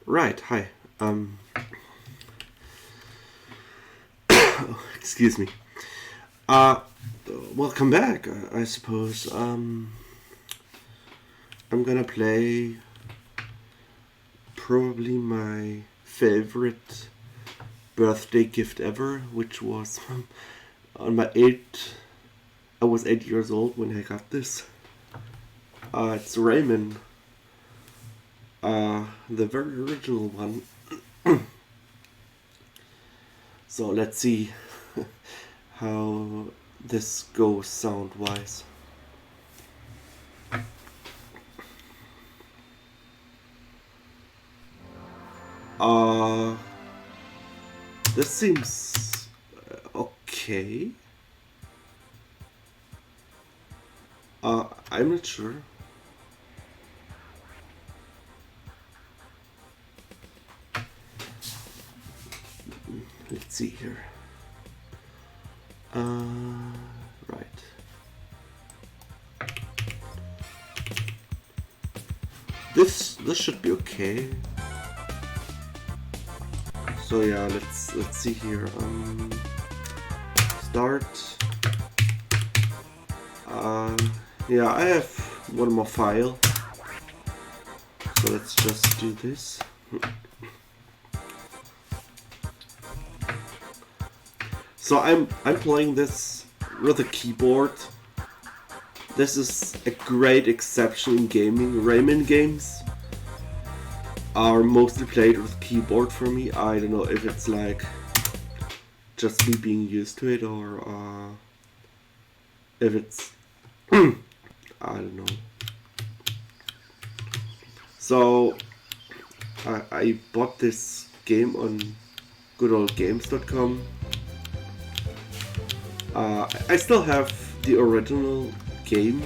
Right, hi. Excuse me. Uh, Welcome back, I suppose. I'm gonna play probably my favorite birthday gift ever, which was on my 8th. I was 8 years old when I got this. It's Rayman. The very original one. So let's see how this goes sound-wise. This seems okay. I'm not sure. Let's see here. Right. This should be okay. So yeah, let's see here. Start. Yeah, I have one more file. So let's just do this. So I'm playing this with a keyboard. This is a great exception in gaming. Rayman games are mostly played with keyboard for me. I don't know if it's like just me being used to it or if it's I don't know. So I bought this game on goodoldgames.com. I still have the original game,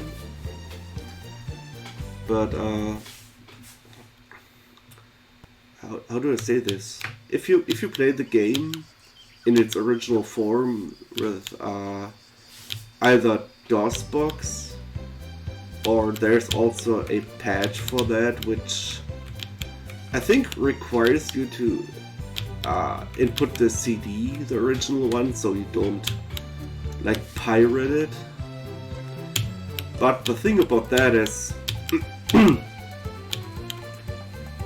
but how do I say this? If you play the game in its original form with either DOSBox, or there's also a patch for that, which I think requires you to input the CD, the original one, so you don't like pirate it. But the thing about that is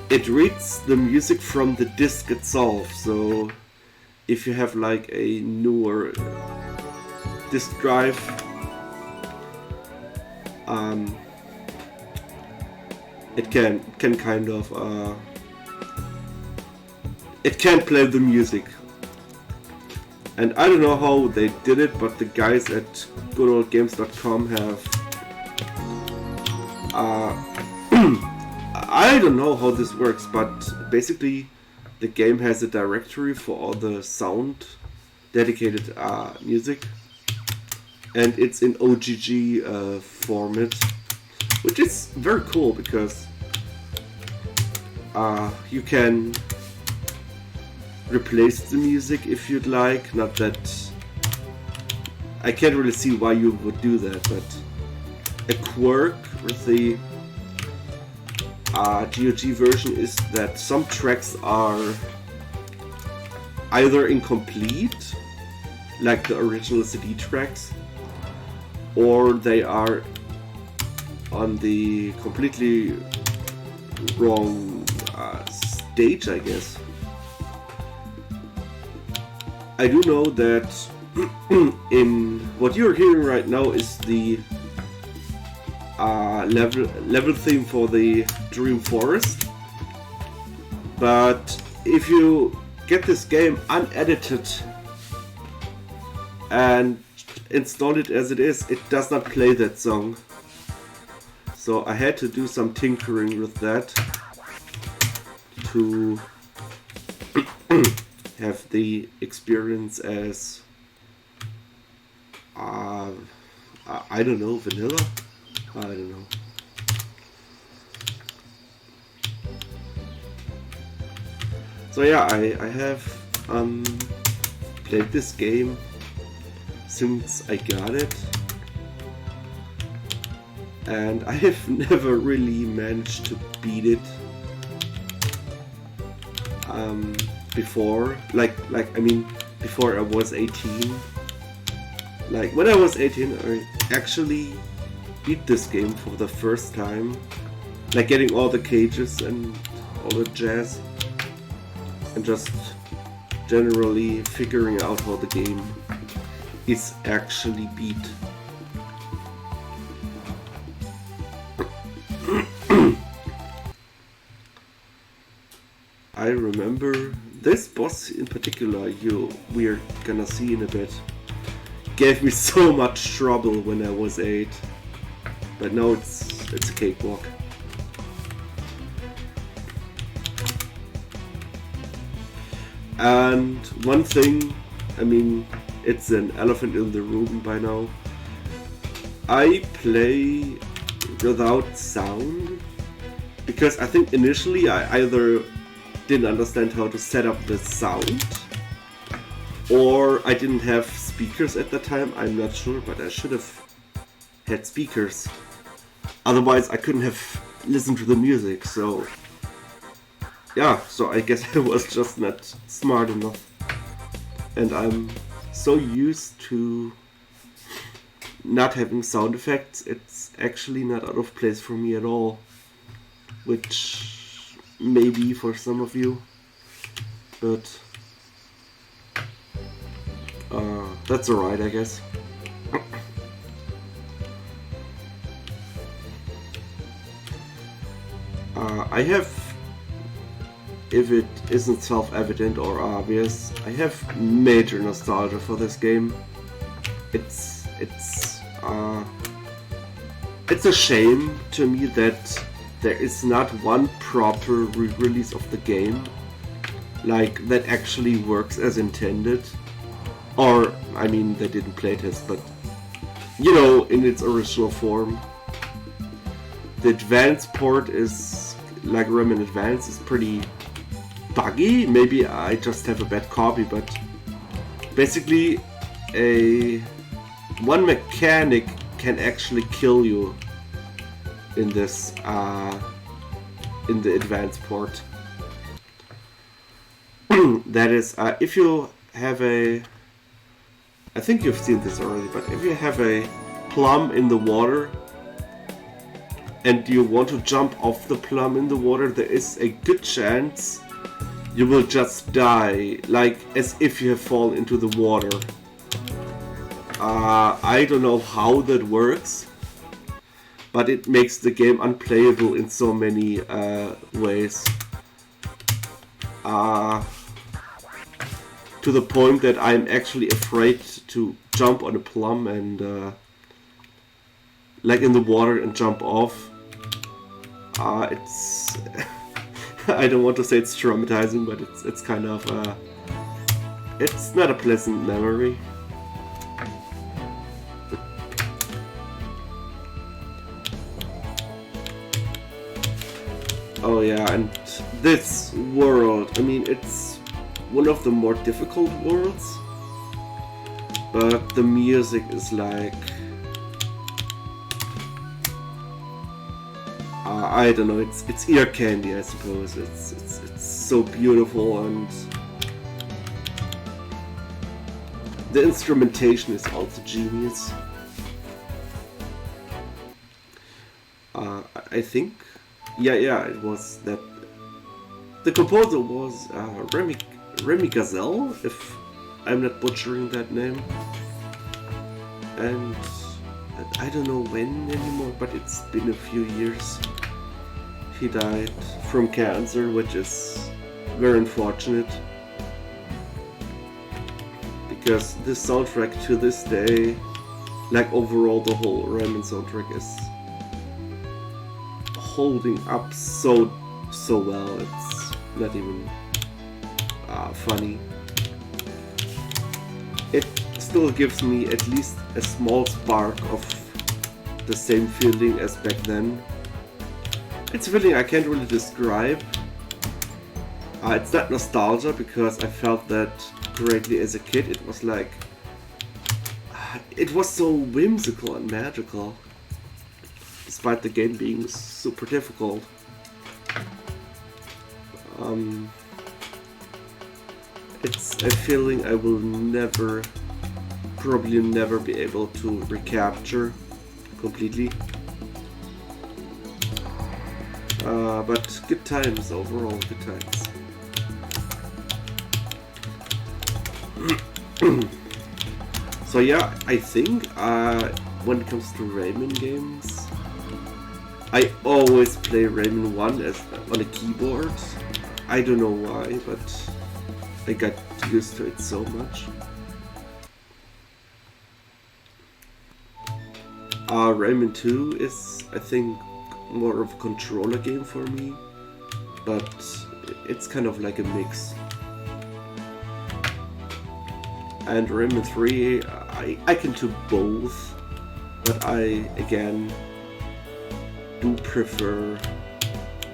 it reads the music from the disc itself. So if you have like a newer disk drive, it can kind of it can't play the music. And I don't know how they did it, but the guys at goodoldgames.com have I don't know how this works, but basically the game has a directory for all the sound dedicated music, and it's in OGG format, which is very cool because you can replace the music if you'd like. Not that I can't really see why you would do that, but a quirk with the GOG version is that some tracks are either incomplete, like the original CD tracks, or they are on the completely wrong stage, I guess. I do know that in what you're hearing right now is the level theme for the Dream Forest, but if you get this game unedited and install it as it is, it does not play that song. So I had to do some tinkering with that to have the experience as I don't know, vanilla? I don't know. So yeah, I have played this game since I got it, and I have never really managed to beat it. before, before I was 18. Like when I was 18, I actually beat this game for the first time, like getting all the cages and all the jazz, and just generally figuring out how the game is actually beat. I remember this boss in particular, we're gonna see in a bit, gave me so much trouble when I was 8, but now it's a cakewalk. And one thing, I mean, it's an elephant in the room by now, I play without sound, because I think initially I either didn't understand how to set up the sound, or I didn't have speakers at the time. I'm not sure, but I should have had speakers. Otherwise I couldn't have listened to the music, so yeah, so I guess I was just not smart enough. And I'm so used to not having sound effects, it's actually not out of place for me at all. Which maybe for some of you, but that's alright, I guess. I have, if it isn't self-evident or obvious, I have major nostalgia for this game. It's a shame to me that there is not one proper re-release of the game, like that actually works as intended. Or, I mean, they didn't playtest, but you know, in its original form. The advanced port is, like Rayman Advance, is pretty buggy. Maybe I just have a bad copy, but basically one mechanic can actually kill you in this in the advanced port. That is, if you have I think you've seen this already, but if you have a plum in the water and you want to jump off the plum in the water, there is a good chance you will just die, like as if you have fallen into the water. I don't know how that works, but it makes the game unplayable in so many ways. To the point that I'm actually afraid to jump on a plum and like in the water and jump off. It's I don't want to say it's traumatizing, but it's kind of it's not a pleasant memory. Oh yeah, and this world, I mean, it's one of the more difficult worlds, but the music is like, I don't know, it's ear candy, I suppose. It's so beautiful, and the instrumentation is also genius. I think, yeah, it was that the composer was Remy Gazelle, if I'm not butchering that name, and I don't know when anymore, but it's been a few years. He died from cancer, which is very unfortunate, because this soundtrack to this day, like overall the whole Rayman soundtrack, is holding up so well. It's not even funny. It still gives me at least a small spark of the same feeling as back then. It's a feeling I can't really describe. It's not nostalgia, because I felt that greatly as a kid. It was like, it was so whimsical and magical, despite the game being super difficult. It's a feeling I will probably never be able to recapture completely. But good times overall, good times. So yeah, I think when it comes to Rayman games, I always play Rayman 1 on a keyboard. I don't know why, but I got used to it so much. Rayman 2 is, I think, more of a controller game for me, but it's kind of like a mix. And Rayman 3, I can do both, but I, again, do prefer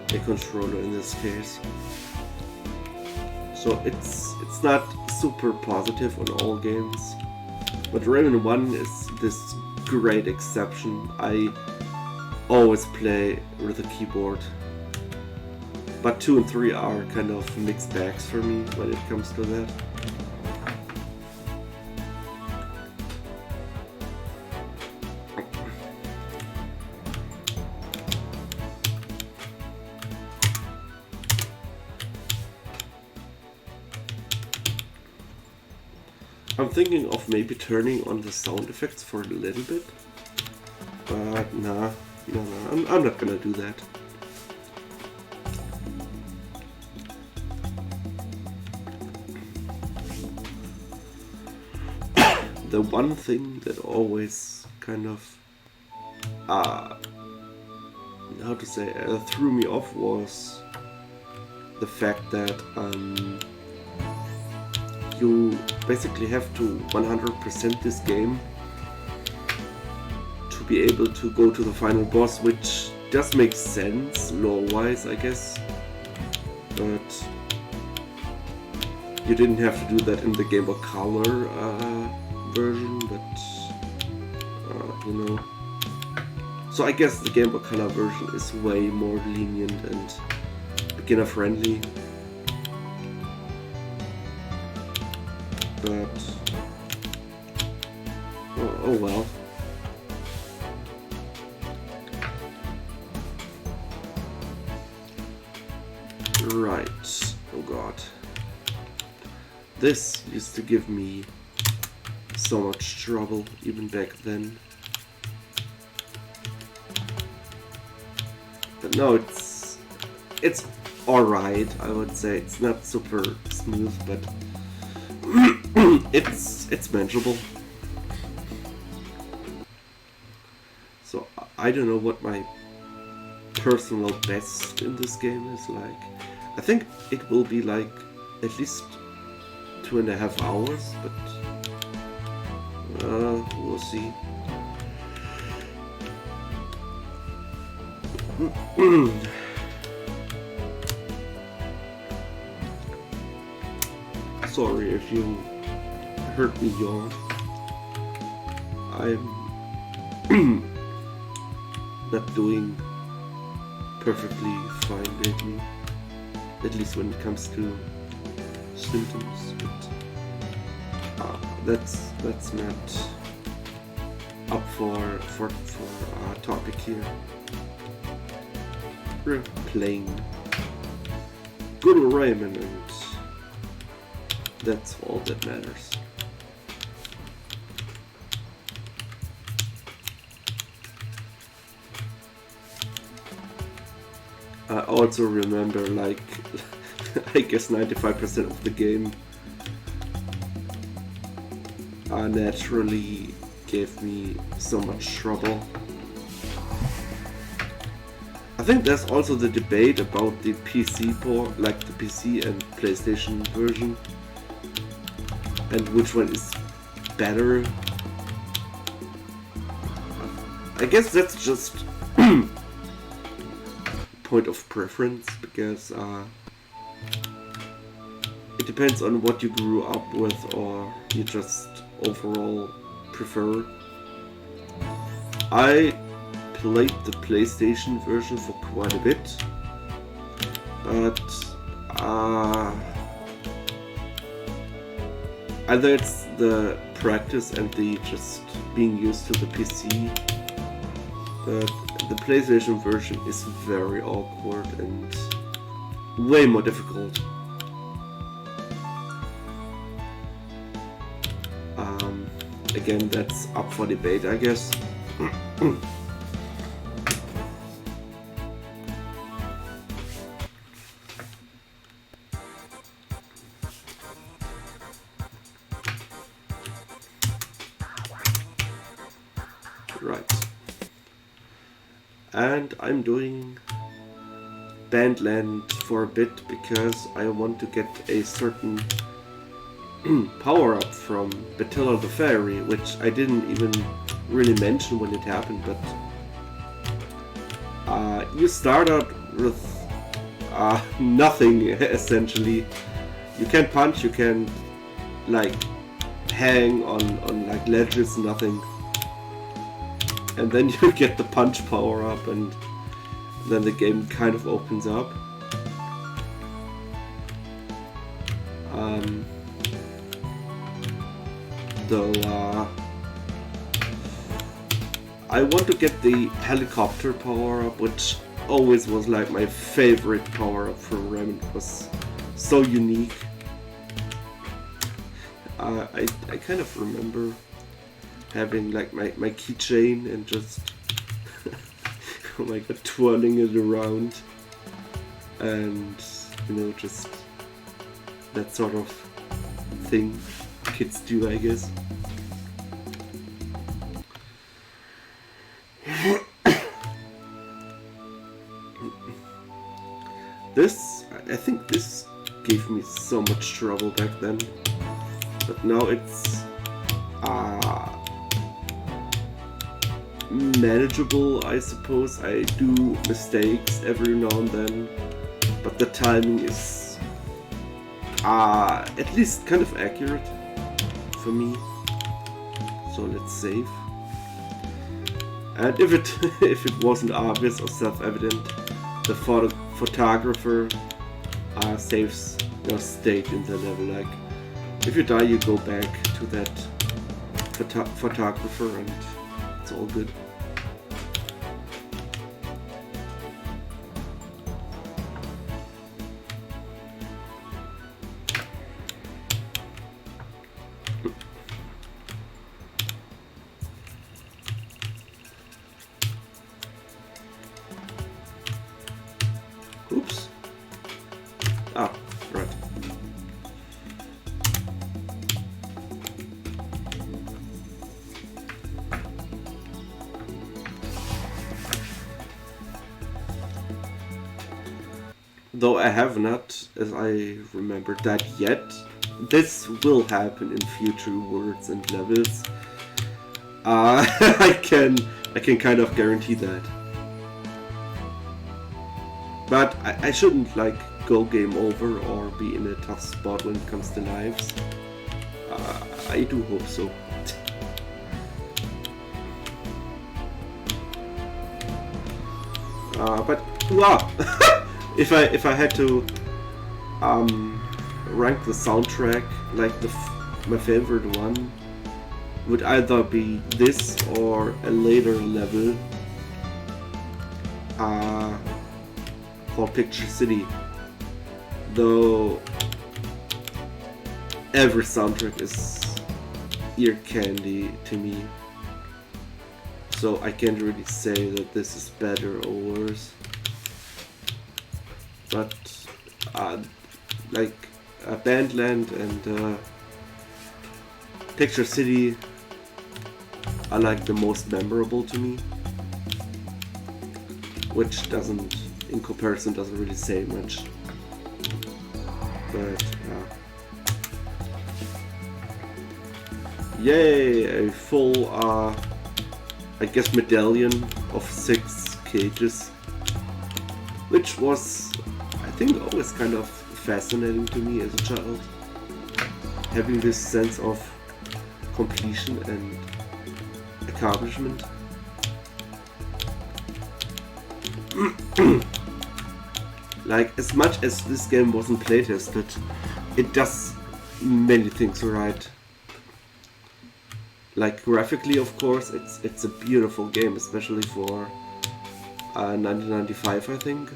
a controller in this case. So it's not super positive on all games, but Rayman 1 is this great exception. I always play with a keyboard, but 2 and 3 are kind of mixed bags for me when it comes to that. I'm thinking of maybe turning on the sound effects for a little bit, but nah, I'm not gonna do that. The one thing that always kind of, how to say, threw me off was the fact that you basically have to 100% this game to be able to go to the final boss, which does make sense lore-wise, I guess, but you didn't have to do that in the Game Boy Color version, but so I guess the Game Boy Color version is way more lenient and beginner friendly. But oh well. Right. Oh god. This used to give me so much trouble even back then. But no, it's alright, I would say. It's not super smooth, but it's manageable. So I don't know what my personal best in this game is like. I think it will be like at least 2.5 hours, but we'll see. Sorry if you heard me yawn. I'm not doing perfectly fine lately, at least when it comes to symptoms, but that's not up for our topic here. We're playing good Rayman, and that's all that matters. I also remember, like, I guess 95% of the game naturally gave me so much trouble. I think there's also the debate about the PC port, like the PC and PlayStation version, and which one is better. I guess that's just point of preference, because it depends on what you grew up with or you just overall prefer. I played the PlayStation version for quite a bit, but either it's the practice and the just being used to the PC, but the PlayStation version is very awkward and way more difficult. Again, that's up for debate, I guess. Right. And I'm doing Bandland for a bit because I want to get a certain power-up from Batilla the Fairy, which I didn't even really mention when it happened, but you start out with nothing, essentially. You can't punch, you can like hang on like ledges, nothing. And then you get the punch power-up, and then the game kind of opens up. Though I want to get the helicopter power-up, which always was like my favorite power-up from Rayman. It was so unique. I kind of remember having like my keychain and just oh my god, twirling it around, and you know, just that sort of thing kids do, I guess. I think this gave me so much trouble back then, but now it's manageable, I suppose. I do mistakes every now and then, but the timing is at least kind of accurate for me. So let's save. And if it wasn't obvious or self-evident, the photographer saves your state in the level. Like, if you die, you go back to that photographer, and it's all good. Oops. Ah, right. Though I have not, as I remember, that yet. This will happen in future words and levels. I can kind of guarantee that. But I shouldn't like go game over or be in a tough spot when it comes to lives. I do hope so. But wow, if I had to rank the soundtrack, like my favorite one would either be this or a later level called Picture City. Though every soundtrack is ear candy to me, so I can't really say that this is better or worse. But like Bandland and Picture City are like the most memorable to me, which doesn't, in comparison, doesn't really say much. But yay, a full I guess medallion of 6 cages, which was, I think, always kind of fascinating to me as a child, having this sense of completion and accomplishment. Like, as much as this game wasn't playtested, it does many things right. like graphically, of course, it's a beautiful game, especially for 1995, I think.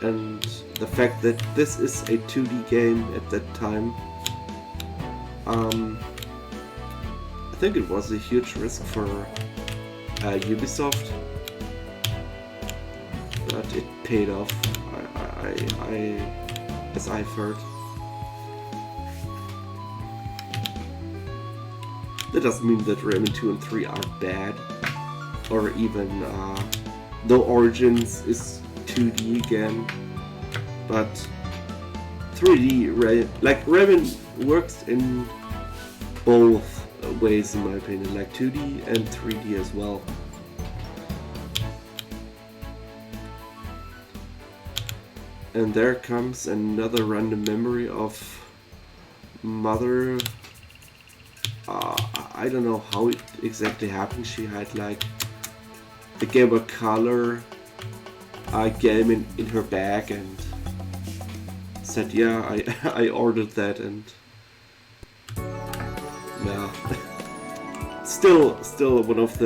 And the fact that this is a 2D game at that time, I think it was a huge risk for Ubisoft, but it paid off. As I've heard. That doesn't mean that Rayman 2 and 3 are bad, or even though Origins is 2D again, but 3D, like Rayman works in both ways in my opinion, like 2D and 3D as well. And there comes another random memory of Mother. I don't know how it exactly happened. She had like the Game Boy Color game in her bag and said, "Yeah, I ordered that," and yeah, still one of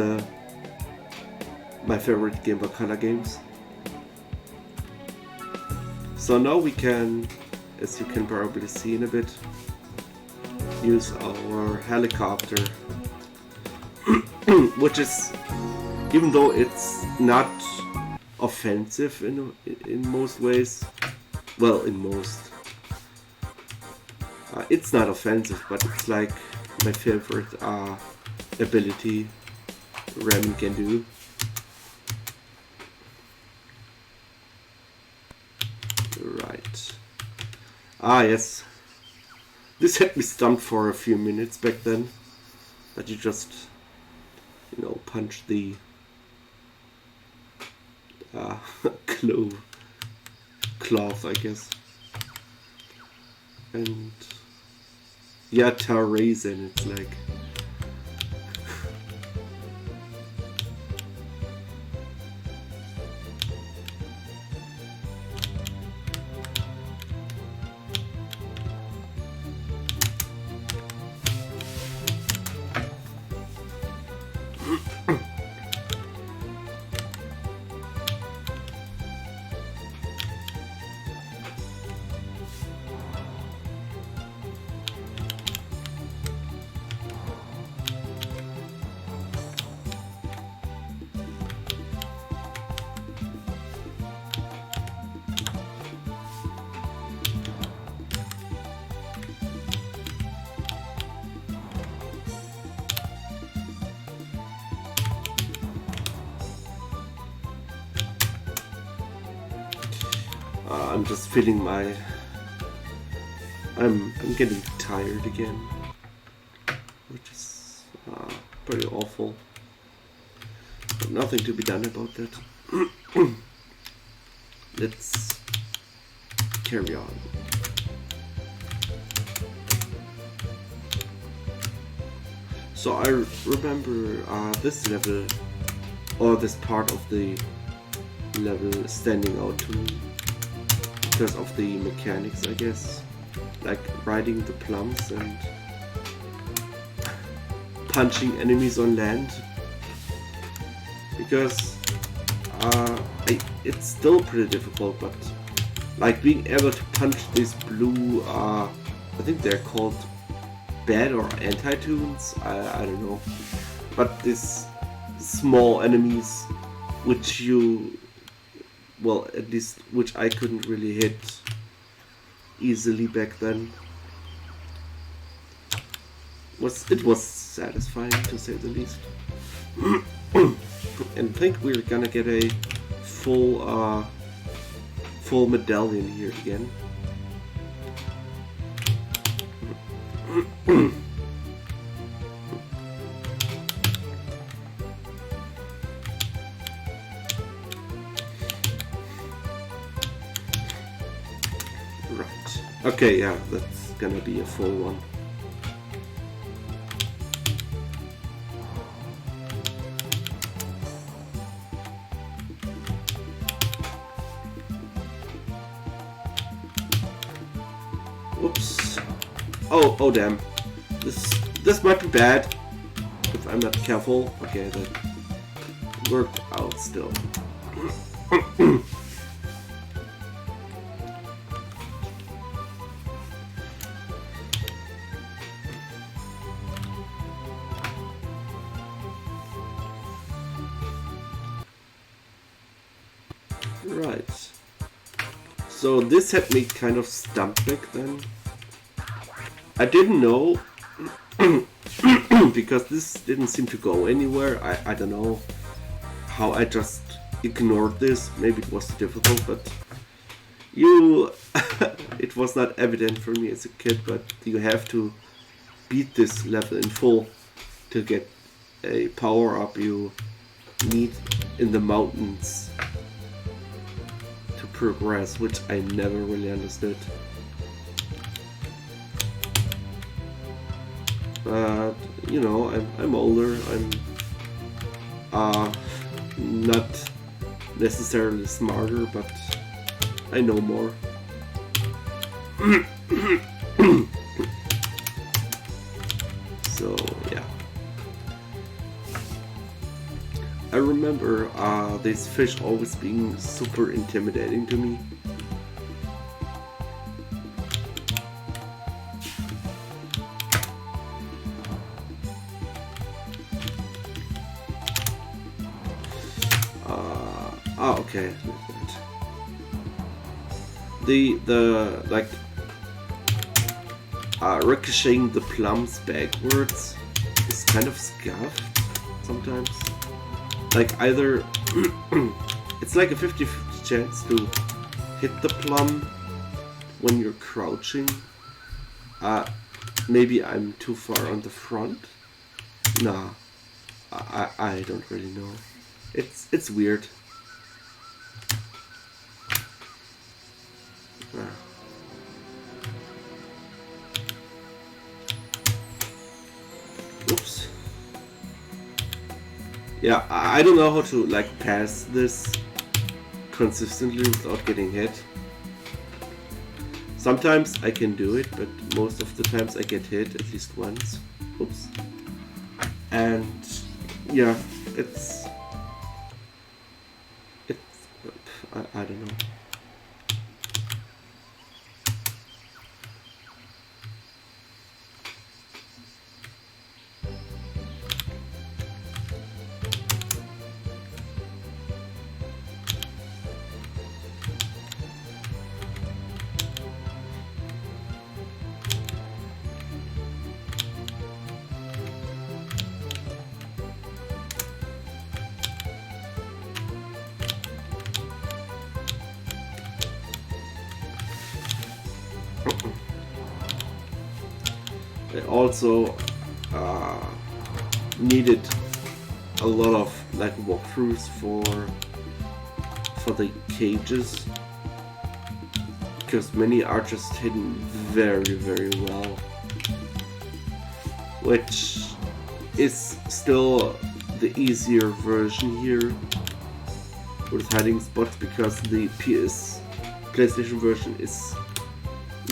my favorite Game Boy Color games. So now we can, as you can probably see in a bit, use our helicopter, which is, even though it's not offensive in most ways, well, in most, it's not offensive, but it's like my favorite ability Rayman can do. Right. Yes. This had me stumped for a few minutes back then. That you just, punch the cloth, I guess. And yeah, Rayman, it's like I'm just feeling I'm getting tired again, which is pretty awful. But nothing to be done about that. Let's carry on. So I remember this level, or this part of the level, standing out to me because of the mechanics, I guess, like riding the plums and punching enemies on land, because it's still pretty difficult, but like being able to punch these blue, I think they're called bad or anti-tunes, I don't know, but these small enemies which at least which I couldn't really hit easily back then. It was satisfying, to say the least. And I think we're gonna get a full medallion here again. Right. Okay, yeah, that's gonna be a full one. Oops. Oh damn. This might be bad. I'm not careful. Okay, that worked out still. Right. So this had me kind of stumped back then. I didn't know because this didn't seem to go anywhere. I don't know how I just ignored this. Maybe it was difficult, but it was not evident for me as a kid, but you have to beat this level in full to get a power up you need in the mountains to progress, which I never really understood. But you know, I'm older. I'm not necessarily smarter, but I know more. So yeah, I remember these fish always being super intimidating to me. Okay. The like ricocheting the plums backwards is kind of scuffed sometimes. Like either it's like a 50-50 chance to hit the plum when you're crouching. Maybe I'm too far on the front. Nah, I don't really know. It's weird. Oops. Yeah, I don't know how to like pass this consistently without getting hit. Sometimes I can do it, but most of the times I get hit at least once. Oops. And yeah, it's I don't know. I also needed a lot of like walkthroughs for the cages because many are just hidden very well, which is still the easier version here with hiding spots because the PlayStation version is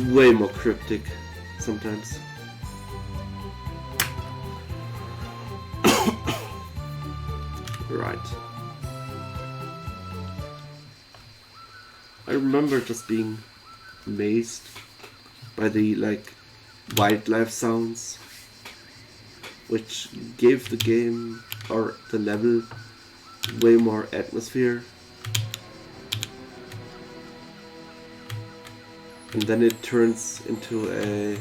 way more cryptic sometimes. Right. I remember just being amazed by the like wildlife sounds, which gave the game or the level way more atmosphere. And then it turns into a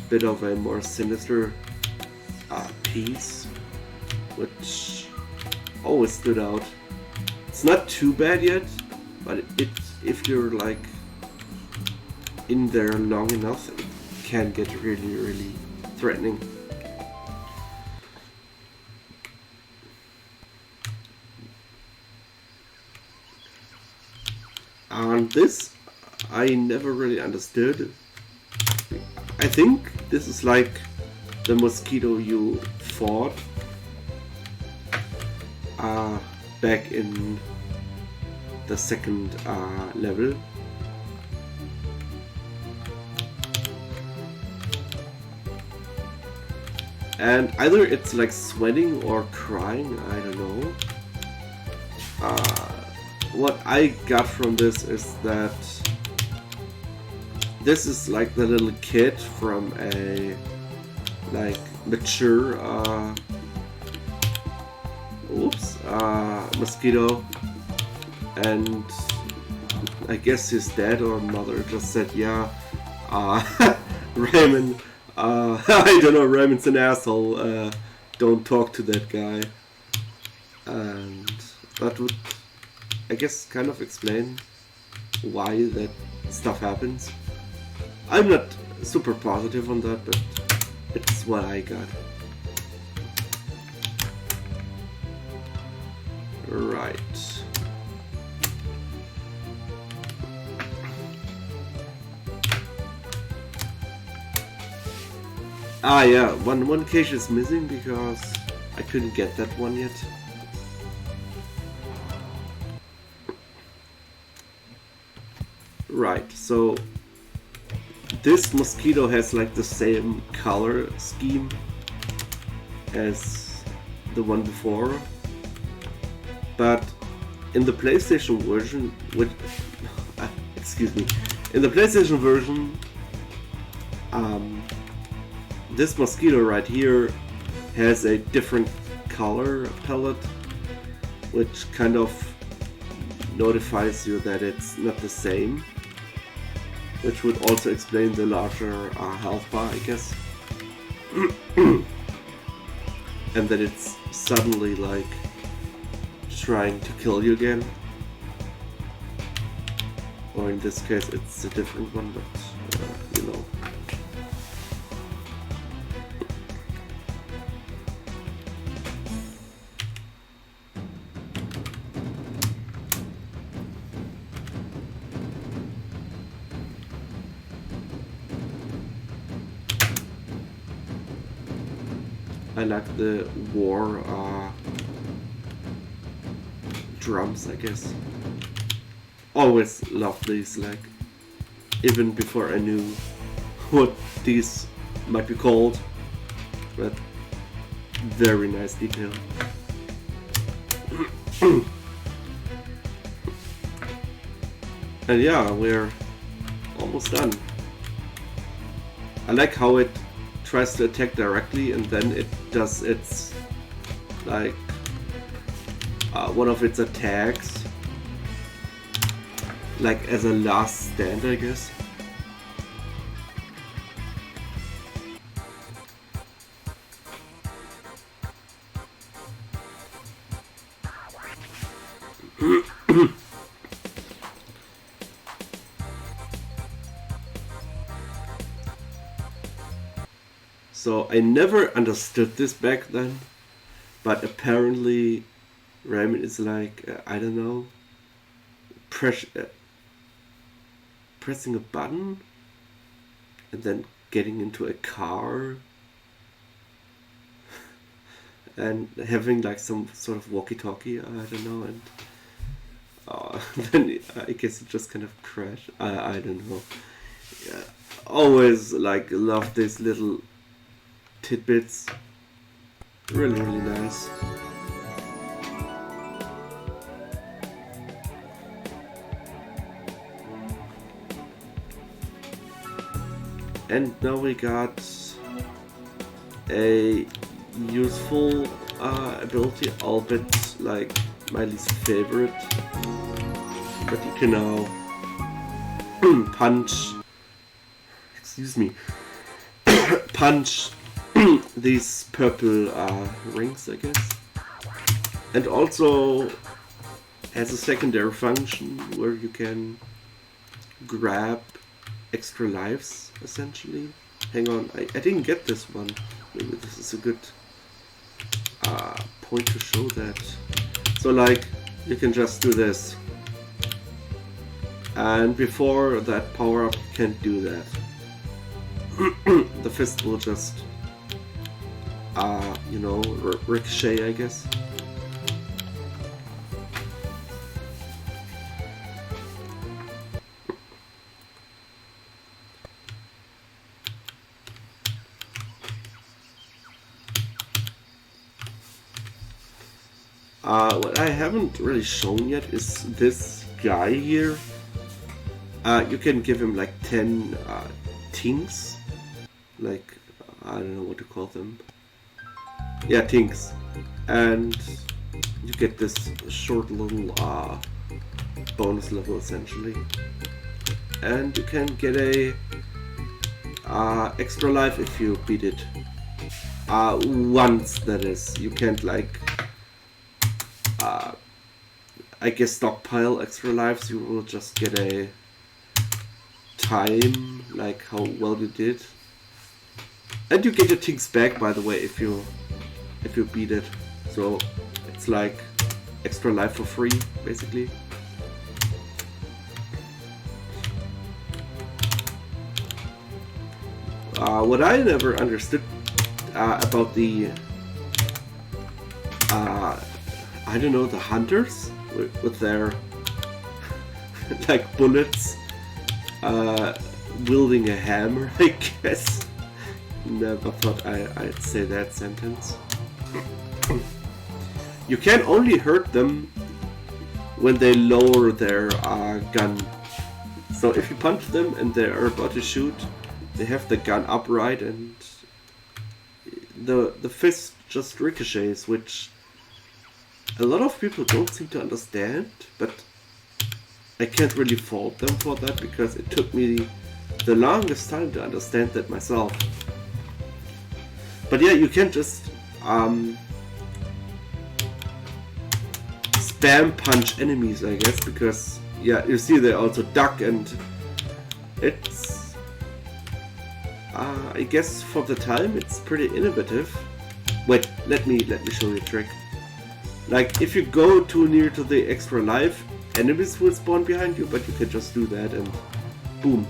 bit of a more sinister piece, which always stood out. It's not too bad yet, but if you're like in there long enough, it can get really threatening. And this I never really understood. I think this is like the mosquito you fought back in the second level. And either it's like sweating or crying, I don't know. What I got from this is that this is like the little kid from a like mature mosquito, and I guess his dad or mother just said, yeah, Rayman, I don't know, Rayman's an asshole, don't talk to that guy. And that would, I guess, kind of explain why that stuff happens. I'm not super positive on that, but it's what I got. Right. Ah, yeah, one cage is missing because I couldn't get that one yet. Right, so this mosquito has like the same color scheme as the one before, but in the PlayStation version, in the PlayStation version, this mosquito right here has a different color palette, which kind of notifies you that it's not the same, which would also explain the larger health bar, I guess. And that it's suddenly like trying to kill you again. Or in this case it's a different one, but you know. I like the war drums, I guess. Always loved these, like, even before I knew what these might be called, but very nice detail. And yeah, we're almost done. I like how it tries to attack directly and then it does its like one of its attacks like as a last stand, I guess. So I never understood this back then, but apparently Rayman is like, I don't know, pressing a button and then getting into a car and having like some sort of walkie-talkie, I don't know, and then I guess it just kind of crashed. I don't know. Yeah, always like love these little tidbits. Really, really nice. And now we got a useful ability, albeit like my least favorite. But you can now punch. Excuse me. Punch these purple rings, I guess. And also has a secondary function where you can grab extra lives, essentially. Hang on, I didn't get this one. Maybe this is a good point to show that. So like, you can just do this. And before that power up, you can't do that. The fist will just, you know, ricochet, I guess. What I haven't really shown yet is this guy here. You can give him like 10 tinks, like I don't know what to call them. Yeah, tinks, and you get this short little bonus level essentially, and you can get a extra life if you beat it once. That is, you can't like I guess stockpile extra lives. You will just get a time, like how well you did, and you get your things back, by the way, if you beat it. So it's like extra life for free, basically. What I never understood about the I don't know, the hunters with their like bullets, wielding a hammer, I guess. Never thought I'd say that sentence. You can only hurt them when they lower their gun. So if you punch them and they are about to shoot, they have the gun upright and the fist just ricochets, which a lot of people don't seem to understand, but I can't really fault them for that, because it took me the longest time to understand that myself. But yeah, you can't just spam punch enemies, I guess, because yeah, you see they also duck, and it's I guess for the time it's pretty innovative. Wait, let me show you a trick. Like, if you go too near to the extra life, enemies will spawn behind you, but you can just do that and boom.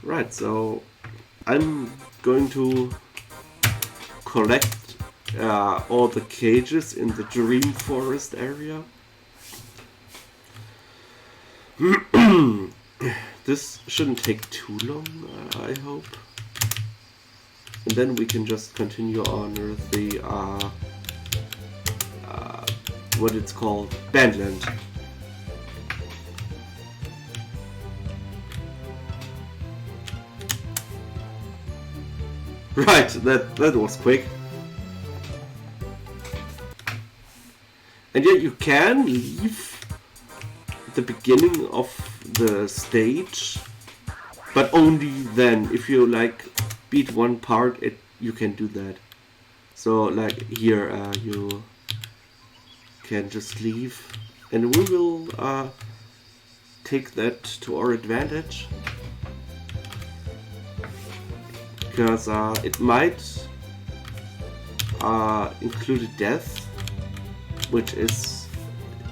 Right, so I'm going to collect all the cages in the Dream Forest area. This shouldn't take too long, I hope. And then we can just continue on with the what it's called, Bandland. Right, that was quick. And yet you can leave the beginning of the stage, but only then. If you like beat one part, you can do that. So like here, you can just leave, and we will take that to our advantage, because it might include a death, which is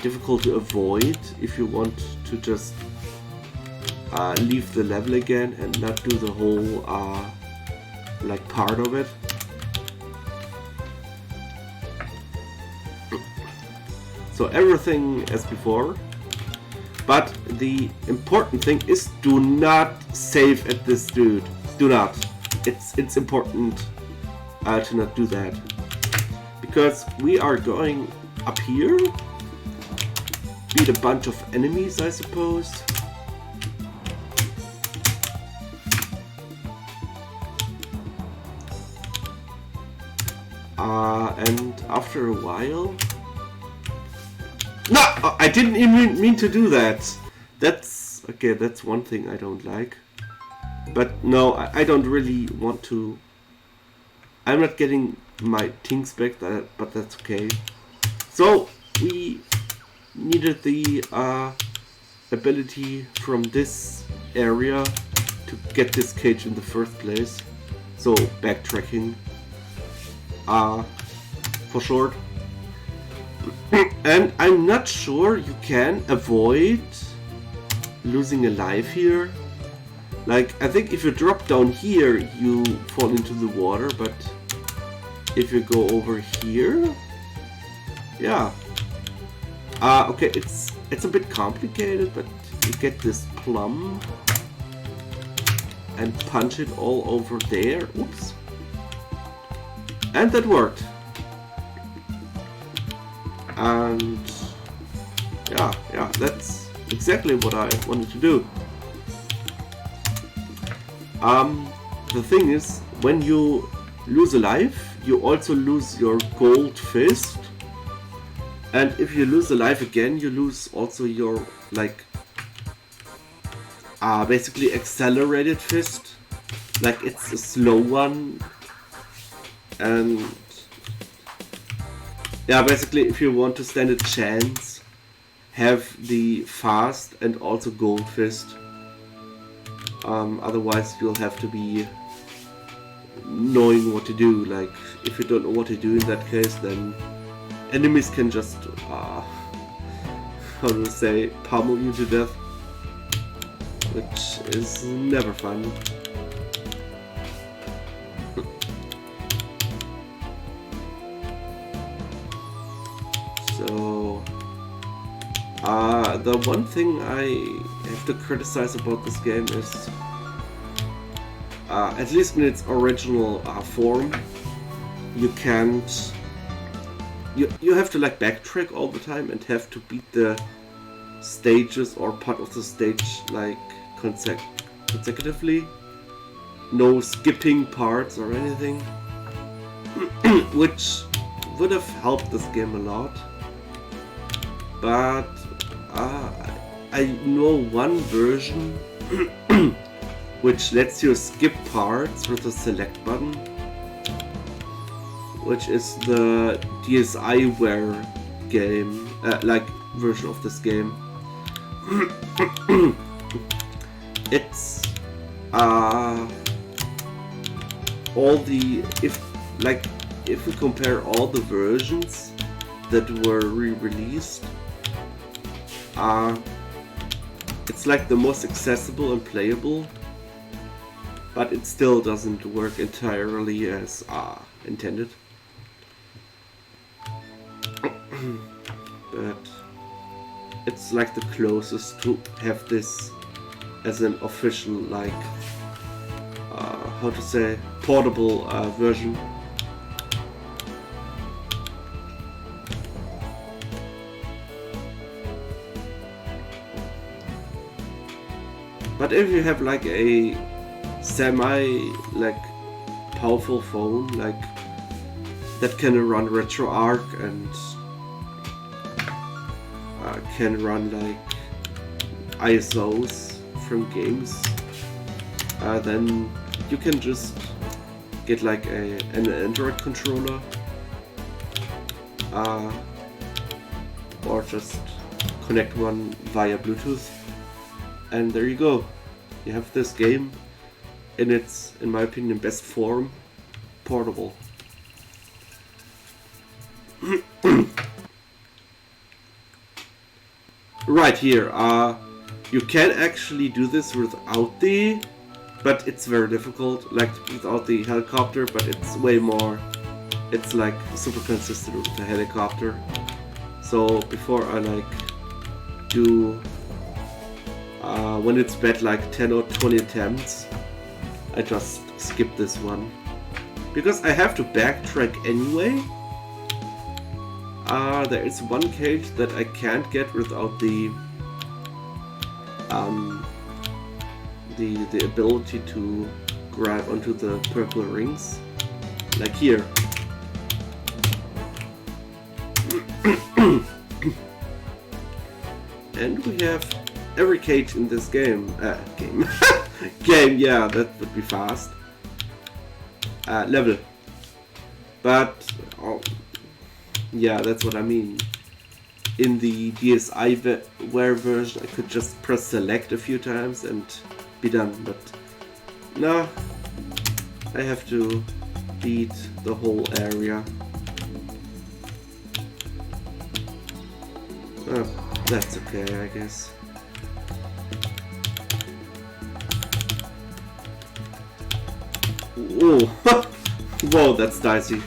difficult to avoid if you want to just leave the level again and not do the whole like part of it. So everything as before, but the important thing is do not save at this dude. Do not. It's important to not do that, because we are going up here, beat a bunch of enemies, I suppose. And after a while... No! I didn't even mean to do that! That's... okay, that's one thing I don't like. But no, I don't really want to... I'm not getting my things back, but that's okay. So, we needed the ability from this area to get this cage in the first place. So, backtracking. For short. And I'm not sure you can avoid losing a life here. Like, I think if you drop down here, you fall into the water, but if you go over here, yeah. Okay, it's a bit complicated, but you get this plum. and punch it all over there. Oops. And that worked. And yeah, that's exactly what I wanted to do. The thing is, when you lose a life, you also lose your gold fist. And if you lose a life again, you lose also your, like, basically accelerated fist. Like, it's a slow one. And yeah, basically, if you want to stand a chance, have the fast and also gold fist. Otherwise, you'll have to be knowing what to do. Like, if you don't know what to do in that case, then enemies can just, how to say, pummel you to death, which is never fun. So, the one thing I have to criticize about this game is, at least in its original form, you can't. You have to like backtrack all the time and have to beat the stages or part of the stage like consecutively. No skipping parts or anything, which would have helped this game a lot. But I know one version which lets you skip parts with the select button, which is the DSiWare game, like version of this game. It's all the if we compare all the versions that were re-released, it's like the most accessible and playable, but it still doesn't work entirely as intended. But it's like the closest to have this as an official, like, how to say, portable version. But if you have like a powerful phone like that can run RetroArch and can run like ISOs from games, then you can just get like an Android controller, or just connect one via Bluetooth, and there you go. You have this game in its, in my opinion, best form, portable. Right here, you can actually do this without the, but it's very difficult, like without the helicopter, but it's way more, it's like super consistent with the helicopter. So before I like do, when it's bad like 10 or 20 attempts, I just skip this one. Because I have to backtrack anyway. There is one cage that I can't get without the ability to grab onto the purple rings, like here. And we have every cage in this game. Game, yeah, that would be fast. Level. But yeah, that's what I mean. In the DSiWare version, I could just press select a few times and be done, but no, I have to beat the whole area. That's okay, I guess. Whoa, whoa, that's dicey.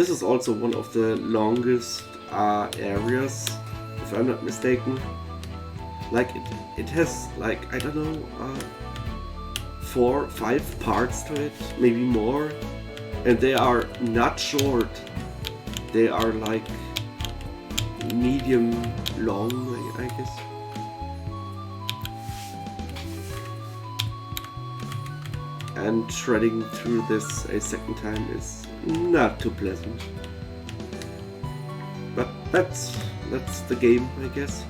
This is also one of the longest areas, if I'm not mistaken. Like it has like, I don't know, 4, 5 parts to it, maybe more, and they are not short. They are like medium long, I guess. And shredding through this a second time is not too pleasant. But that's the game, I guess.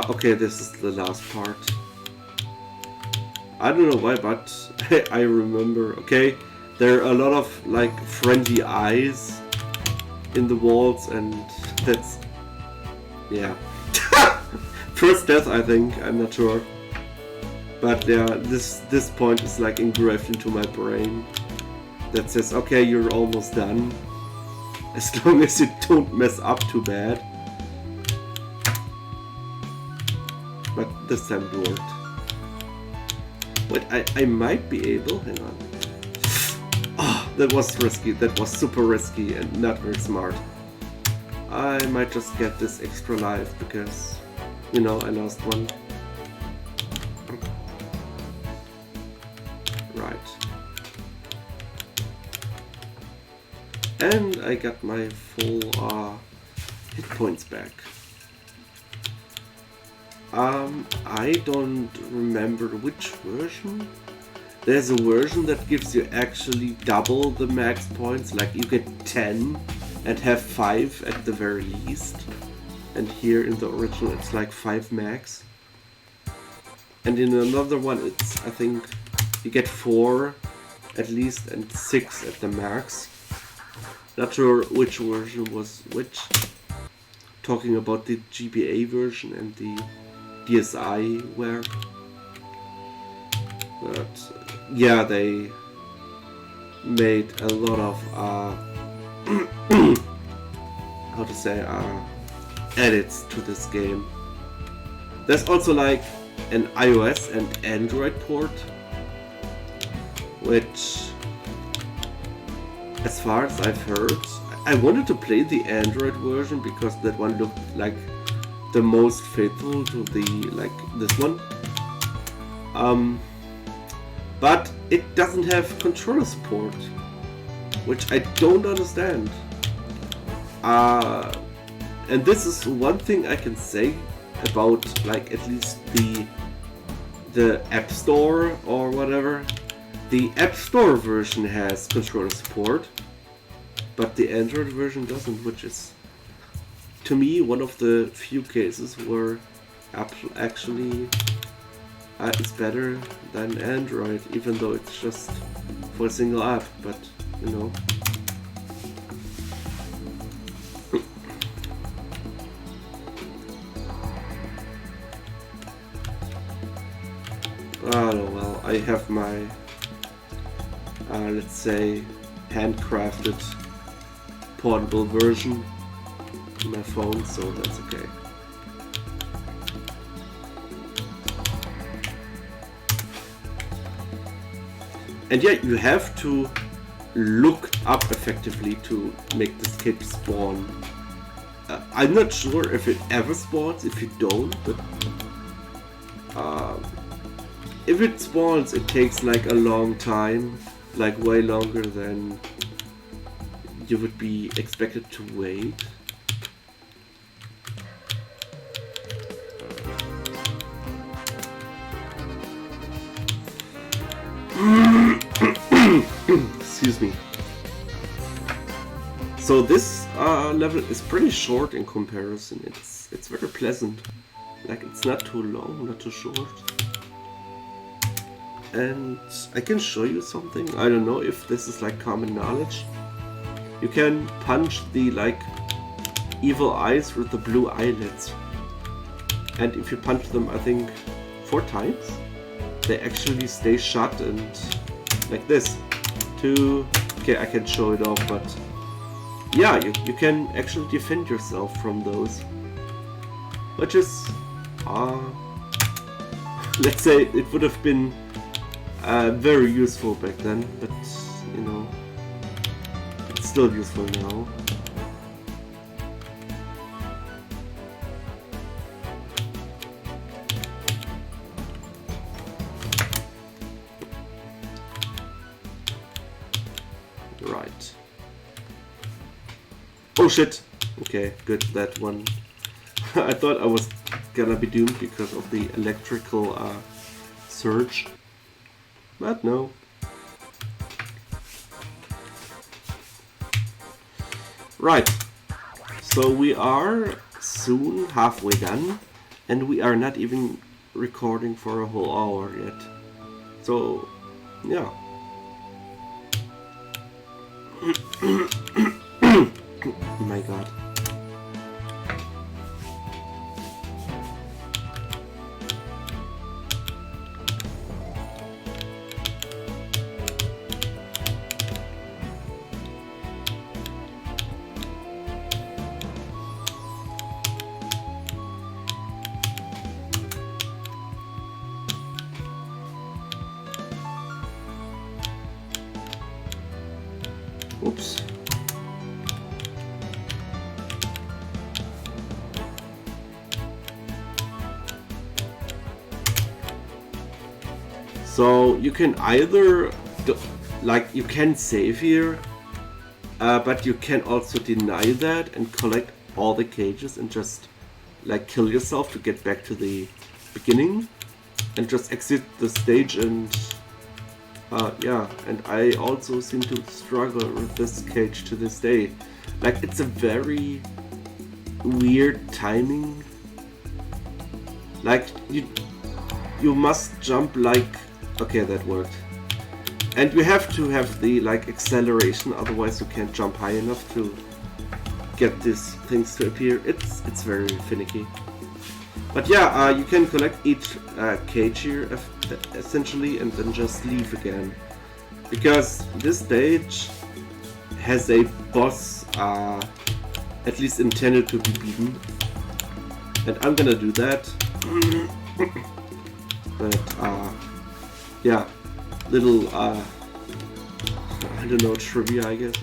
Okay, this is the last part. I don't know why, but I remember. Okay, there are a lot of like friendly eyes in the walls, and that's, yeah. First death, I think. I'm not sure, but yeah, this point is like engraved into my brain. That says, okay, you're almost done, as long as you don't mess up too bad. But this time it worked. Wait, I might be able. Hang on. Oh, that was risky. That was super risky and not very smart. I might just get this extra life because, you know, I lost one. Right. And I got my full hit points back. I don't remember which version. There's a version that gives you actually double the max points, like you get 10 and have 5 at the very least. And here in the original it's like 5 max. And in another one it's, I think, you get 4 at least and 6 at the max. Not sure which version was which. Talking about the GBA version and the DSiWare, but yeah, they made a lot of how to say edits to this game. There's also like an iOS and Android port, which, as far as I've heard, I wanted to play the Android version because that one looked like the most faithful to the, like, this one. But it doesn't have controller support, which I don't understand. And this is one thing I can say about, like, at least the App Store or whatever. The App Store version has controller support, but the Android version doesn't, which is, to me, one of the few cases where Apple actually is better than Android, even though it's just for a single app, but you know. Oh well, I have my, let's say, handcrafted portable version on my phone, so that's okay. And yeah, you have to look up effectively to make this kid spawn. I'm not sure if it ever spawns, if you don't, but if it spawns, it takes like a long time, like way longer than you would be expected to wait. Excuse me. So this level is pretty short in comparison. It's very pleasant. Like, it's not too long, not too short. And I can show you something. I don't know if this is like common knowledge. You can punch the like evil eyes with the blue eyelids. And if you punch them, I think 4 times, they actually stay shut and like this. Okay, I can show it off, but yeah, you can actually defend yourself from those, which is let's say it would have been very useful back then, but you know, it's still useful now. Right. Oh shit! Okay, good, that one. I thought I was gonna be doomed because of the electrical surge. But no. Right. So we are soon halfway done, and we are not even recording for a whole hour yet. So, yeah. Oh my god. Oops. So you can either you can save here, but you can also deny that and collect all the cages and just like kill yourself to get back to the beginning and just exit the stage and yeah, and I also seem to struggle with this cage to this day. Like, it's a very weird timing. Like, you must jump like... Okay, that worked. And you have to have the, like, acceleration, otherwise you can't jump high enough to get these things to appear. It's very finicky. But yeah, you can collect each cage here, essentially, and then just leave again. Because this stage has a boss at least intended to be beaten. And I'm gonna do that. But yeah, little I don't know, trivia, I guess.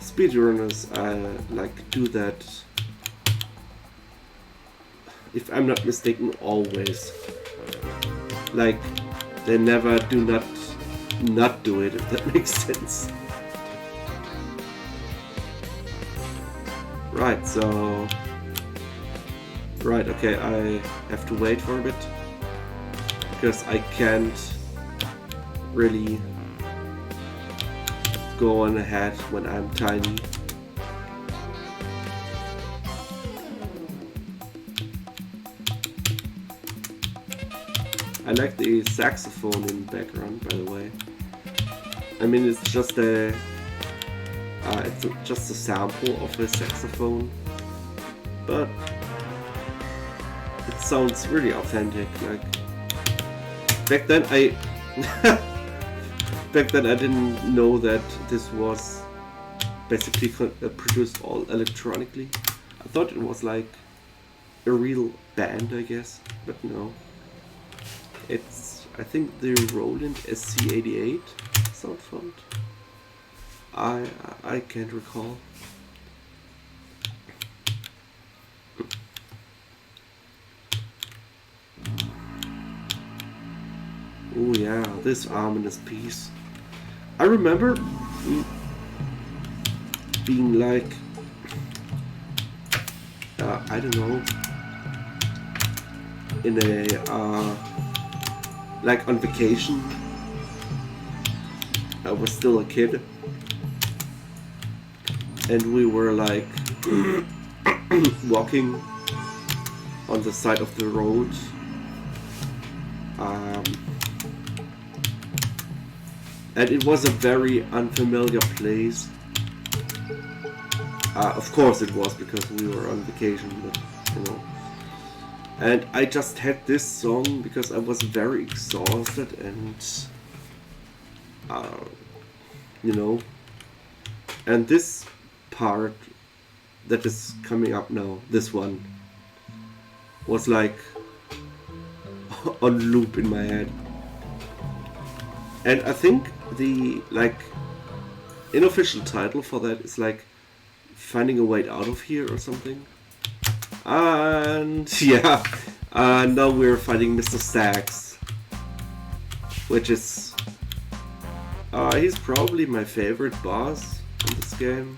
Speedrunners like do that, if I'm not mistaken, always. Like, they never do not do it, if that makes sense. Right, so... Right, okay, I have to wait for a bit, because I can't really go on ahead when I'm tiny. I like the saxophone in the background, by the way. I mean, it's just a sample of a saxophone, but it sounds really authentic. Like, back then I didn't know that this was basically produced all electronically. I thought it was like a real band, I guess, but no. It's, I think, the Roland SC88 sound font. I can't recall. Oh yeah, this ominous piece. I remember being like, I don't know, in a like on vacation. I was still a kid, and we were like walking on the side of the road. And it was a very unfamiliar place. Of course it was, because we were on vacation, but you know. And I just had this song because I was very exhausted and you know, and this part that is coming up now, this one, was like on loop in my head. And I think the like unofficial title for that is like Finding a Way Out of Here or something. And yeah, now we're fighting Mr. Staggs, which is he's probably my favorite boss in this game.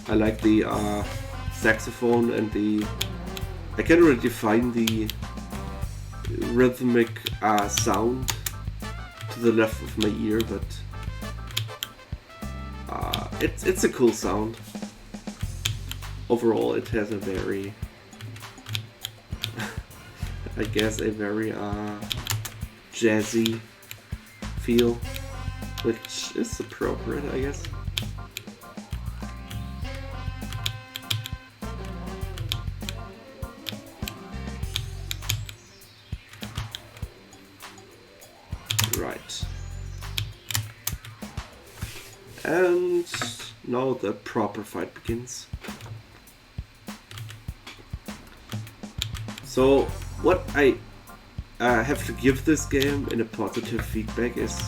I like the saxophone and the... I can't really define the rhythmic sound to the left of my ear, but it's a cool sound. Overall, it has a very, I guess, a very jazzy feel, which is appropriate, I guess. Right. And now the proper fight begins. So what I have to give this game in a positive feedback is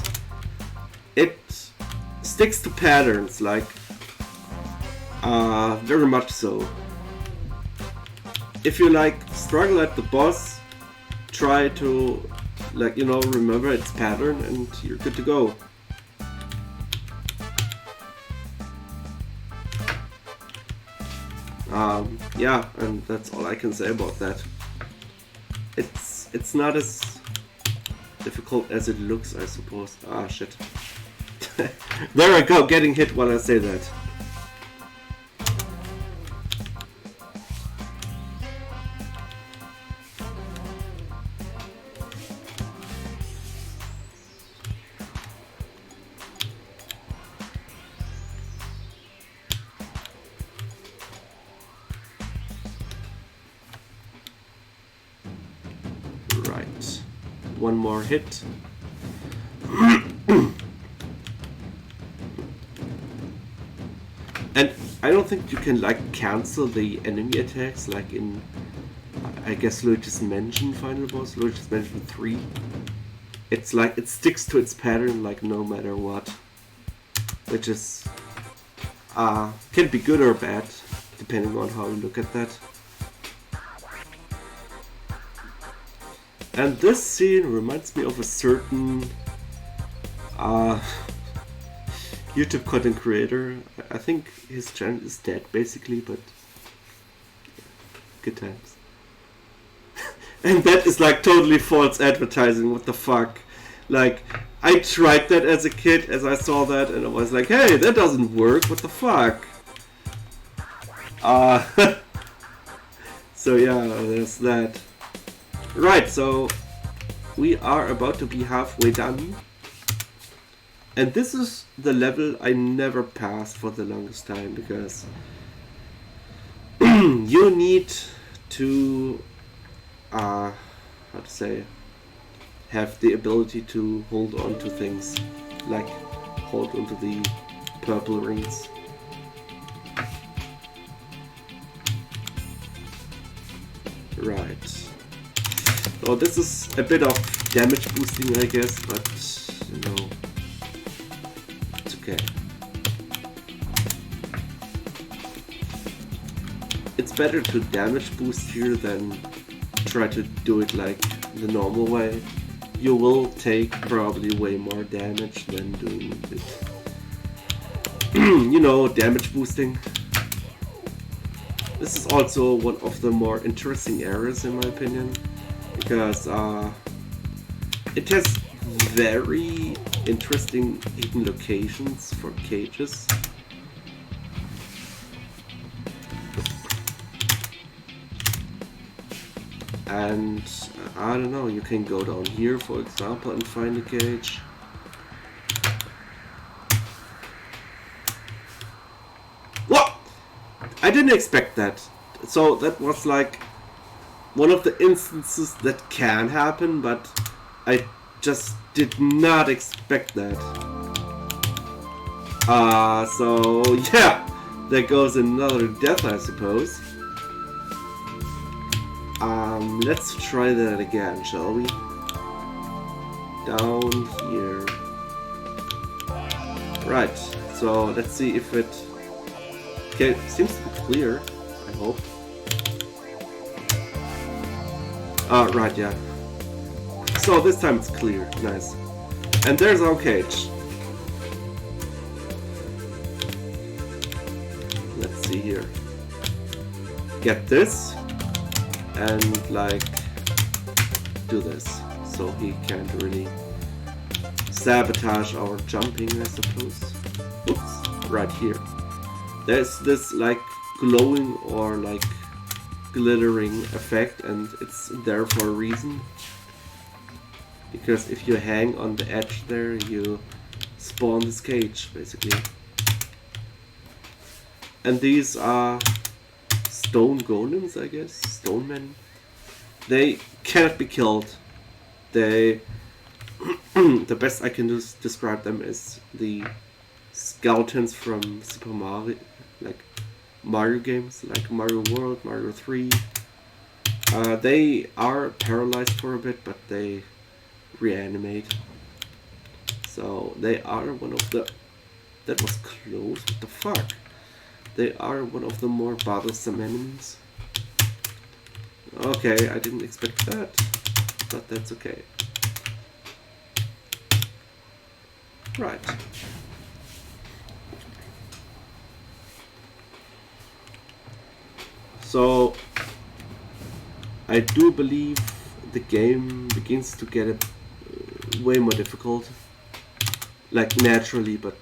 it sticks to patterns, like very much so. If you like struggle at the boss, try to remember its pattern and you're good to go. Yeah, and that's all I can say about that. It's not as difficult as it looks, I suppose. Ah, shit. There I go, getting hit while I say that. Right, one more hit. And I don't think you can cancel the enemy attacks like in, I guess, Luigi's Mansion final boss, Luigi's Mansion 3. It's like it sticks to its pattern no matter what, which is can be good or bad depending on how you look at that. And this scene reminds me of a certain YouTube content creator. I think his channel is dead basically, but good times. And that is totally false advertising, what the fuck. I tried that as a kid as I saw that and I was like, hey, that doesn't work, what the fuck. So yeah, there's that. Right, so we are about to be halfway done. And this is the level I never passed for the longest time, because you need to, how to say, have the ability to hold on to things, like hold onto the purple rings. Right. So this is a bit of damage boosting, I guess, but it's okay. It's better to damage boost here than try to do it the normal way. You will take probably way more damage than doing it. Damage boosting. This is also one of the more interesting areas in my opinion, because it has very interesting hidden locations for cages. And I don't know, you can go down here for example and find a cage. What? I didn't expect that. So that was like one of the instances that can happen, but I just did not expect that. So yeah, there goes another death, I suppose. Let's try that again, shall we? Down here. Right, so let's see if it... Okay, seems to be clear, I hope. Right, yeah. So this time it's clear, nice. And there's our cage. Let's see here. Get this, and like do this, so he can't really sabotage our jumping, I suppose. Oops, right here. There's this like glowing or like glittering effect, and it's there for a reason. Because if you hang on the edge there, you spawn this cage, basically. And these are stone golems, I guess, stone men. They cannot be killed. They, the best I can describe them is the skeletons from Super Mario, like Mario games, like Mario World, Mario 3. They are paralyzed for a bit, but they reanimate. So they are one of the... That was close, what the fuck? They are one of the more bothersome enemies. Okay, I didn't expect that, but that's okay. Right. So, I do believe the game begins to get way more difficult, like naturally, but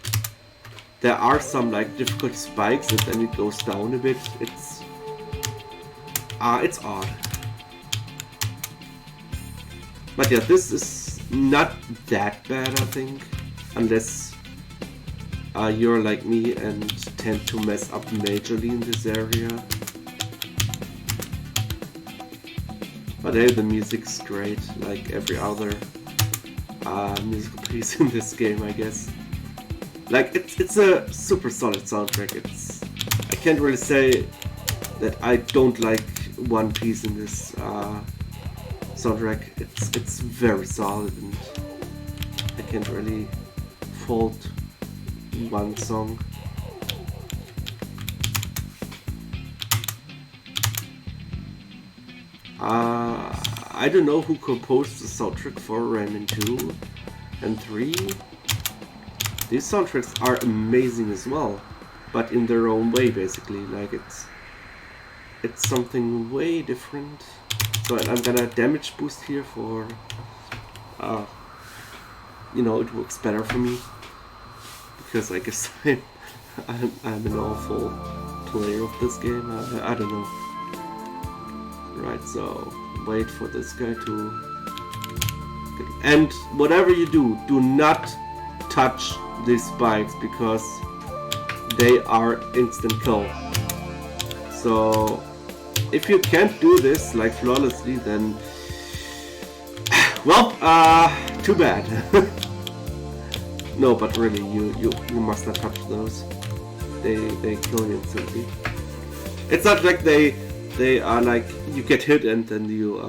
there are some like difficult spikes and then it goes down a bit. It's odd. But yeah, this is not that bad, I think, unless you're like me and tend to mess up majorly in this area. But hey, the music's great, like every other musical piece in this game, I guess. Like, it's a super solid soundtrack. I can't really say that I don't like one piece in this soundtrack. It's very solid, and I can't really fault one song. I don't know who composed the soundtrack for Rayman 2 and 3. These soundtracks are amazing as well, but in their own way, basically. Like it's something way different. So I'm gonna damage boost here for, you know, it works better for me because I guess I'm an awful player of this game. I don't know. Right, so wait for this guy to... And whatever you do, do not touch these spikes because they are instant kill. So if you can't do this like flawlessly, then well, too bad. No, but really, you must not touch those. They kill you instantly. It's not like they are like you get hit and then you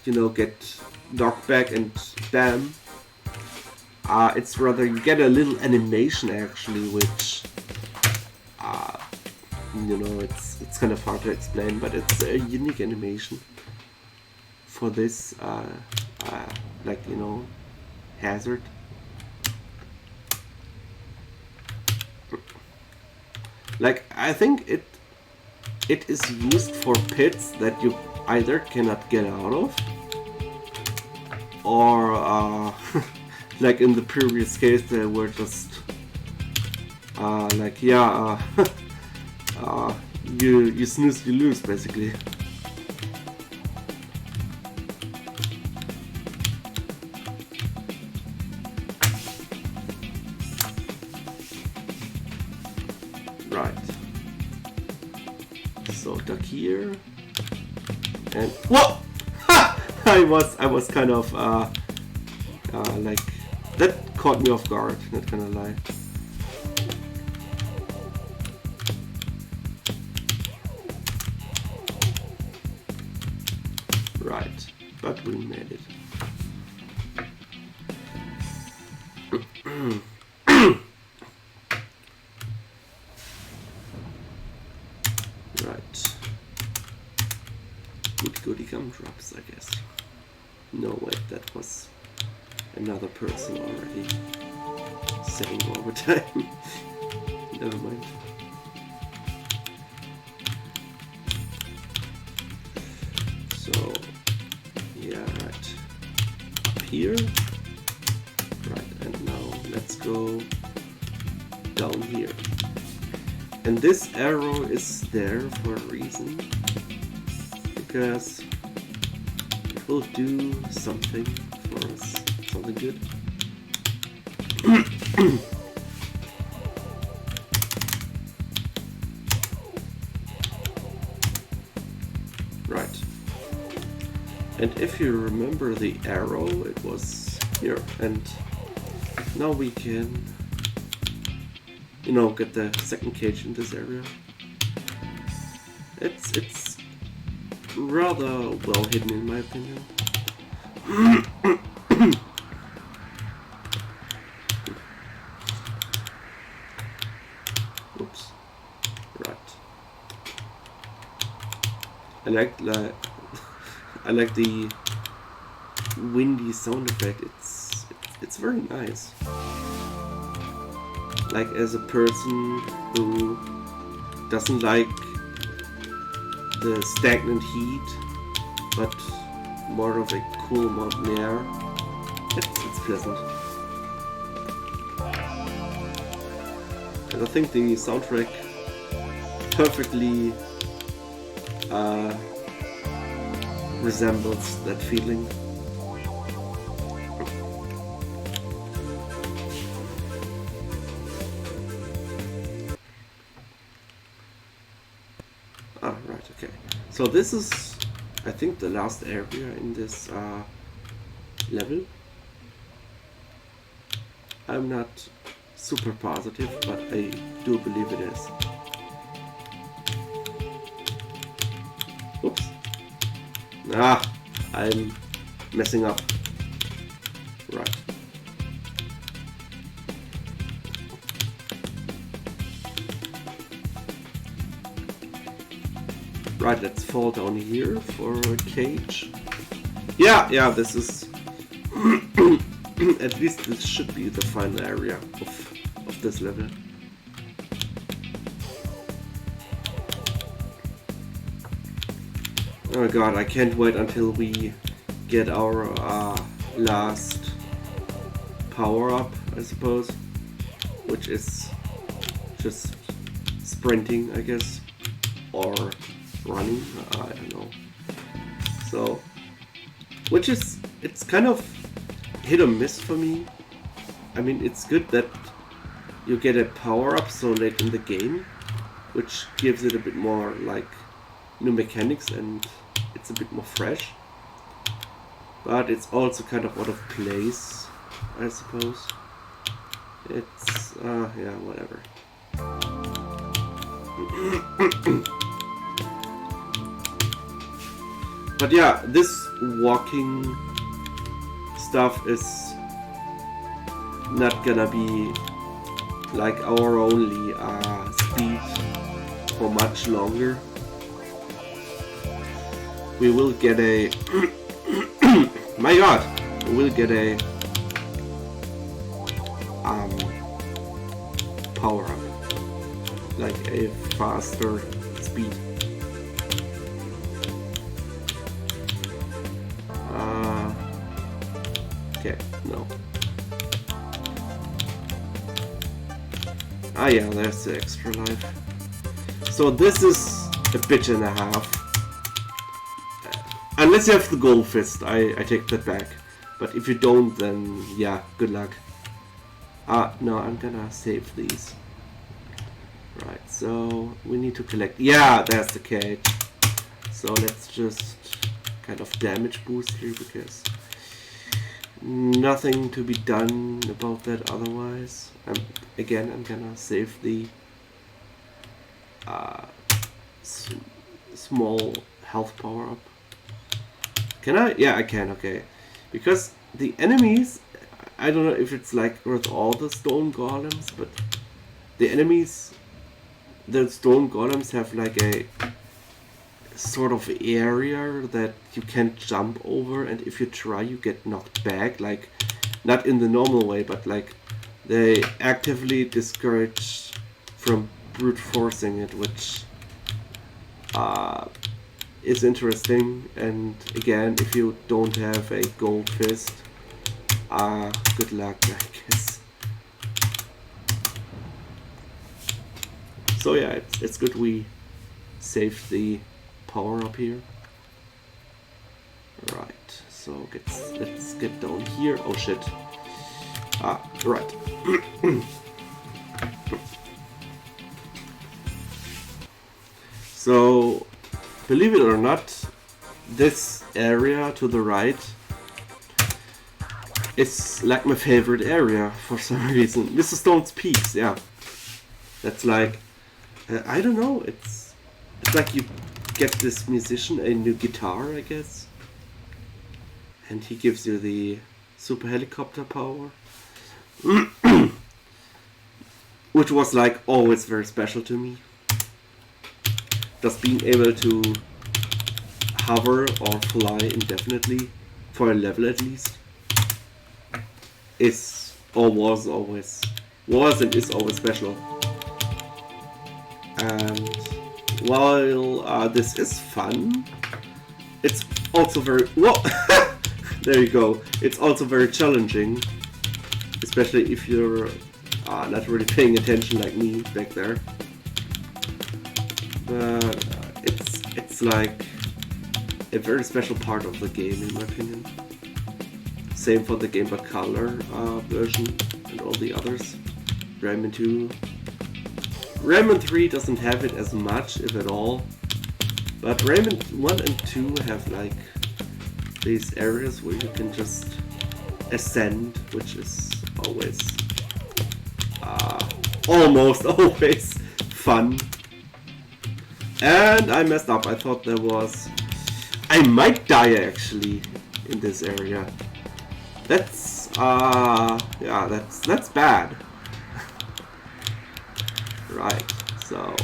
you know, get knocked back and bam. It's rather you get a little animation actually, which you know, it's kind of hard to explain, but it's a unique animation for this like, you know, hazard. Like, I think it is used for pits that you either cannot get out of, or like in the previous case they were just like, yeah, you snooze, you lose, basically. Right. here. And whoa! Ha! I was kind of like, that caught me off guard, not gonna lie. Right, but we made it. Right. Good goody gumdrops, I guess. No, wait, that was another person already saying overtime. Never mind. So, yeah, right. Up here. Right, and now let's go down here. And this arrow is there for a reason. Because it will do something for us. Something good. Right. And if you remember the arrow, it was here. And now we can, you know, get the second cage in this area. It's rather well hidden in my opinion. Oops. Right. I like the windy sound effect. It's very nice. Like, as a person who doesn't like the stagnant heat, but more of a cool mountain air, it's pleasant. And I think the soundtrack perfectly resembles that feeling. Ah, right, okay. So this is, I think, the last area in this level. I'm not super positive, but I do believe it is. Oops. Ah, I'm messing up. Right. Right, let's fall down here for a cage. Yeah, this is... at least this should be the final area of this level. Oh my god, I can't wait until we get our last power-up, I suppose. Which is just sprinting, I guess. Or running, I don't know. So, which is, it's kind of hit or miss for me. I mean, it's good that you get a power-up so late in the game, which gives it a bit more, like, new mechanics and it's a bit more fresh. But it's also kind of out of place, I suppose. It's, yeah, whatever. But yeah, this walking stuff is not gonna be like our only speed for much longer. We will get a my god, we will get a power up, like a faster speed. Okay, no. Ah yeah, there's the extra life. So this is a bit and a half. Unless you have the gold fist, I take that back. But if you don't, then yeah, good luck. No, I'm gonna save these. Right, so we need to collect. Yeah, there's the cage. So let's just kind of damage boost here, because nothing to be done about that otherwise. Again, I'm gonna save the small health power up. Can I? Yeah, I can, okay. Because the enemies, I don't know if it's like with all the stone golems, but the enemies, the stone golems have like a sort of area that you can't jump over, and if you try you get knocked back, like not in the normal way, but like they actively discourage from brute forcing it, which is interesting. And again, if you don't have a gold fist, good luck, I guess. So yeah, it's good we saved the power up here. Right, so let's get down here. Oh shit. Right. So, believe it or not, this area to the right is like my favorite area for some reason. Mr. Stone's Peaks, yeah. That's like, I don't know, it's like you get this musician a new guitar, I guess. And he gives you the super helicopter power. Which was like always very special to me. Just being able to hover or fly indefinitely for a level at least is or was and is always special. And while this is fun, it's also very there you go. It's also very challenging, especially if you're not really paying attention like me back there. But it's like a very special part of the game, in my opinion. Same for the Game Boy Color version and all the others. Rayman 2. Rayman 3 doesn't have it as much, if at all. But Rayman 1 and 2 have like these areas where you can just ascend, which is always almost always fun. And I messed up. I thought there was... I might die actually in this area. That's yeah, that's bad. Right, so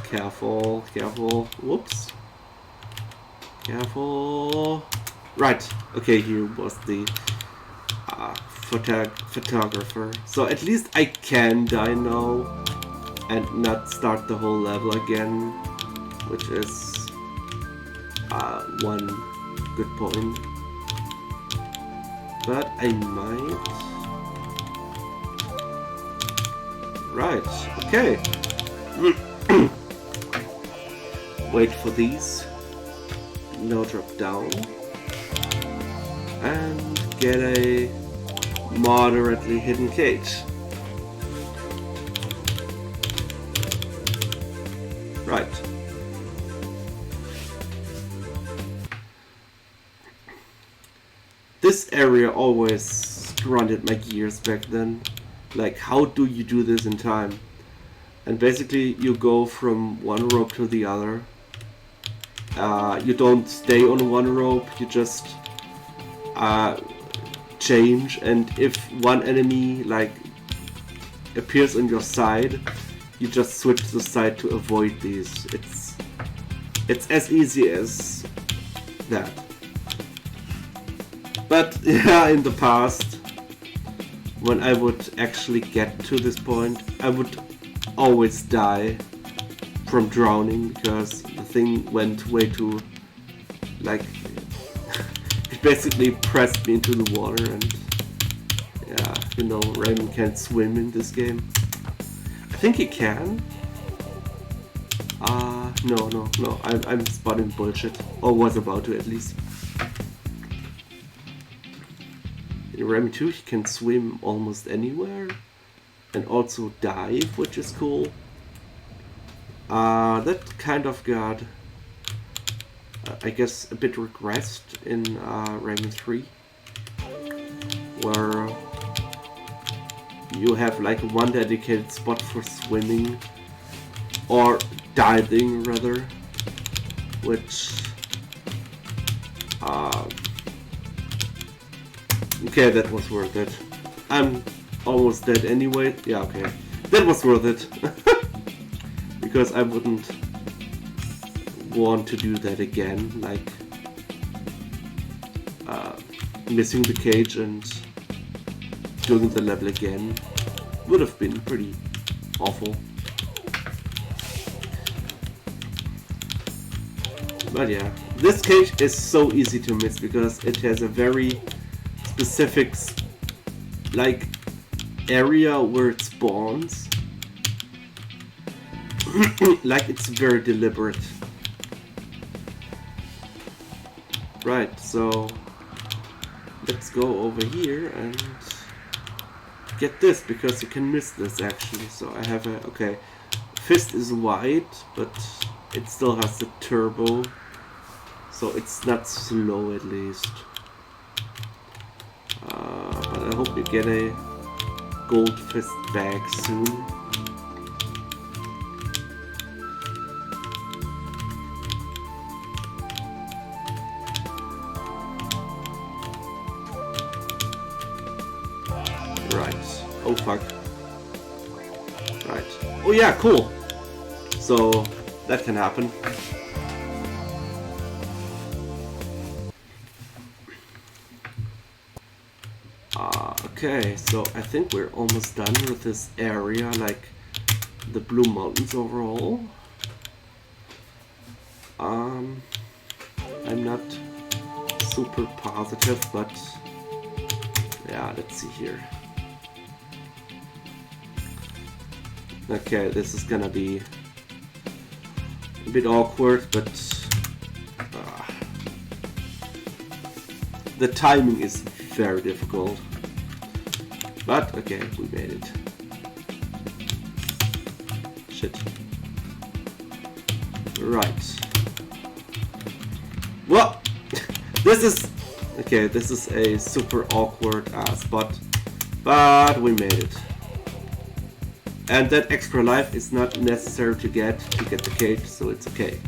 careful, whoops. Careful. Right, okay, here was the photographer. So at least I can die now and not start the whole level again, which is one good point. But I might... Right, okay. Wait for these. Now drop down. And get a moderately hidden cage. Right. This area always grinded my gears back then. Like, how do you do this in time? And basically you go from one rope to the other. You don't stay on one rope, you just change, and if one enemy like appears on your side, you just switch the side to avoid these. It's as easy as that. But yeah, in the past, when I would actually get to this point, I would always die from drowning, because the thing went way too, like, it basically pressed me into the water. And yeah, you know, Rayman can't swim in this game. I think he can. No, I'm spotting bullshit, or was about to at least. In Rayman 2 he can swim almost anywhere and also dive, which is cool. That kind of got I guess, a bit regressed in Rayman 3, where you have like one dedicated spot for swimming, or diving rather, which okay, that was worth it. I'm almost dead anyway. Yeah, okay, that was worth it. Because I wouldn't want to do that again, like missing the cage and doing the level again would have been pretty awful. But yeah, this cage is so easy to miss because it has a very specific like area where it spawns. Like it's very deliberate. Right, so let's go over here and get this, because you can miss this actually. So I have a, okay, fist is white, but it still has the turbo, so it's not slow at least. But I hope you get a gold fist bag soon. Oh fuck. Right. Oh yeah, cool. So that can happen. Okay, so I think we're almost done with this area, like the Blue Mountains overall. I'm not super positive, but yeah, let's see here. Okay, this is gonna be a bit awkward, but the timing is very difficult. But okay, we made it. Shit. Right. Well, this is okay. This is a super awkward spot, but we made it. And that extra life is not necessary to get the cage, so it's okay.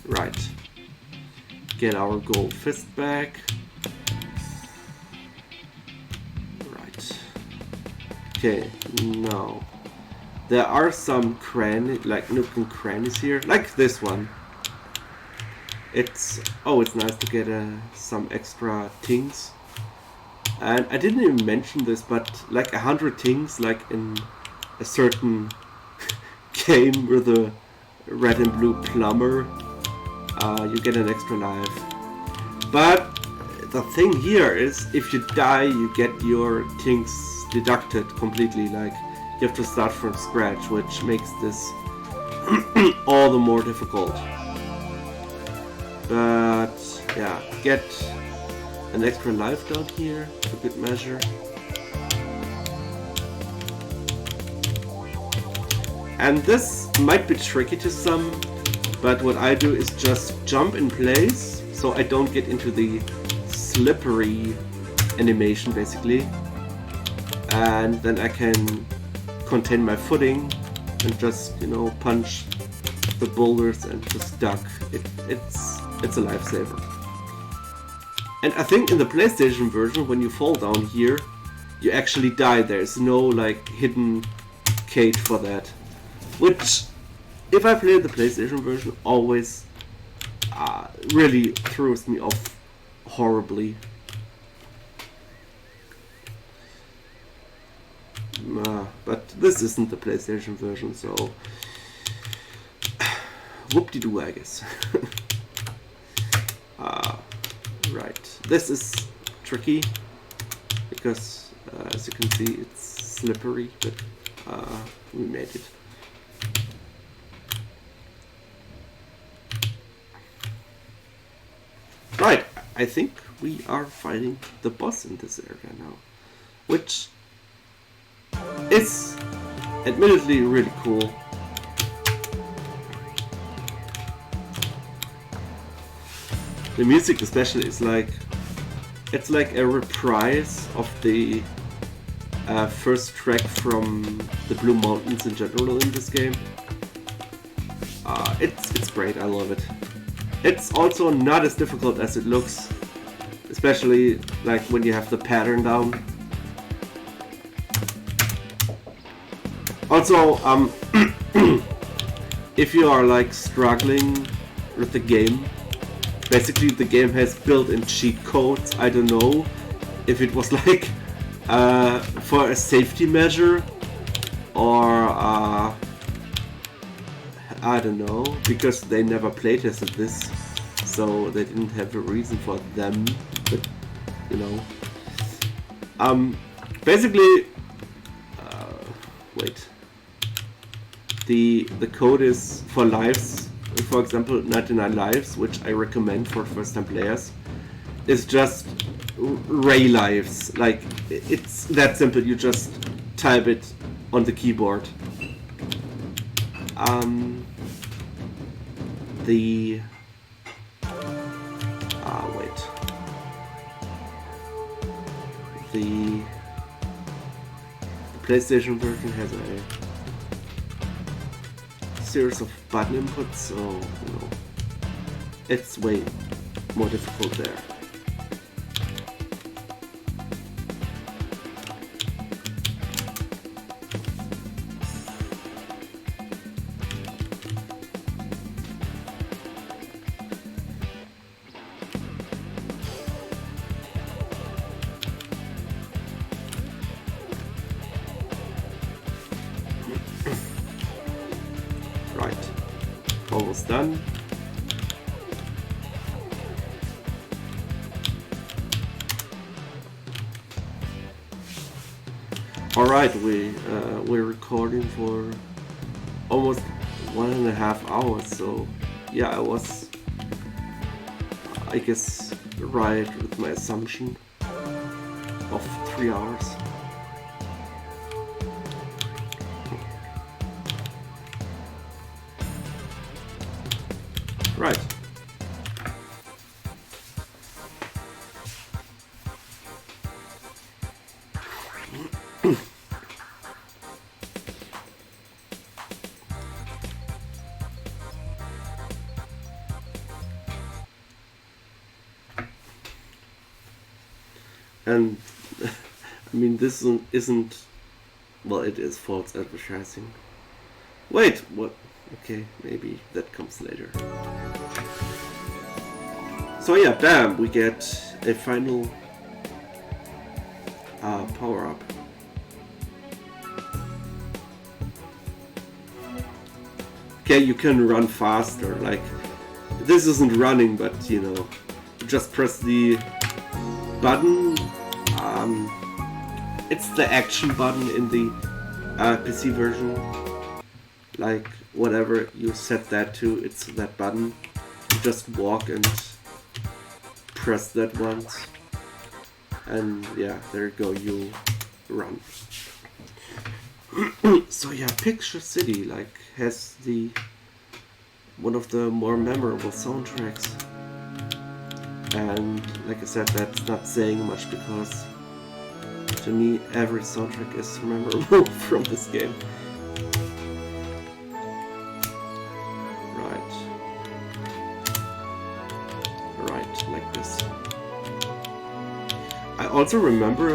Right. Get our gold fist back. Right. Okay, now there are some crannies, like nook and crannies here, like this one. It's nice to get some extra things. And I didn't even mention this, but like 100 things, like in a certain game with the red and blue plumber, you get an extra life. But the thing here is, if you die, you get your things deducted completely. Like you have to start from scratch, which makes this all the more difficult. But yeah, get an extra life down here, for good measure. And this might be tricky to some, but what I do is just jump in place, so I don't get into the slippery animation basically. And then I can contain my footing and just, you know, punch the boulders and just duck. It's a lifesaver. And I think in the PlayStation version, when you fall down here, you actually die. There's no like hidden cage for that. Which, if I play the PlayStation version, always really throws me off horribly. But this isn't the PlayStation version, so whoop-de-doo, I guess. Right, this is tricky because as you can see it's slippery, but we made it. Right, I think we are fighting the boss in this area now, which is admittedly really cool. The music especially is like, it's like a reprise of the first track from the Blue Mountains in general in this game. It's great, I love it. It's also not as difficult as it looks, especially like when you have the pattern down. Also, if you are like struggling with the game, basically the game has built-in cheat codes. I don't know if it was like for a safety measure or I don't know, because they never playtested this, so they didn't have a reason for them, but you know. Basically, wait. The code is for lives, for example 99 lives, which I recommend for first time players. It's just Ray lives, like it's that simple, you just type it on the keyboard. The the PlayStation version has a series of button inputs, so you know it's way more difficult there. Almost done. Alright, we're recording for almost 1.5 hours, so yeah, I was, I guess, right with my assumption of 3 hours. Right. And I mean, this isn't, well, it is false advertising. Wait, what? Okay, maybe that comes later. So yeah, bam, we get a final power-up. Okay, you can run faster, like, this isn't running, but you know, you just press the button, it's the action button in the PC version, like, whatever you set that to, it's that button. You just walk and press that once, and yeah, there you go, you run. So yeah, Picture City like has the one of the more memorable soundtracks, and like I said, that's not saying much because to me every soundtrack is memorable from this game. Right, like this. I also remember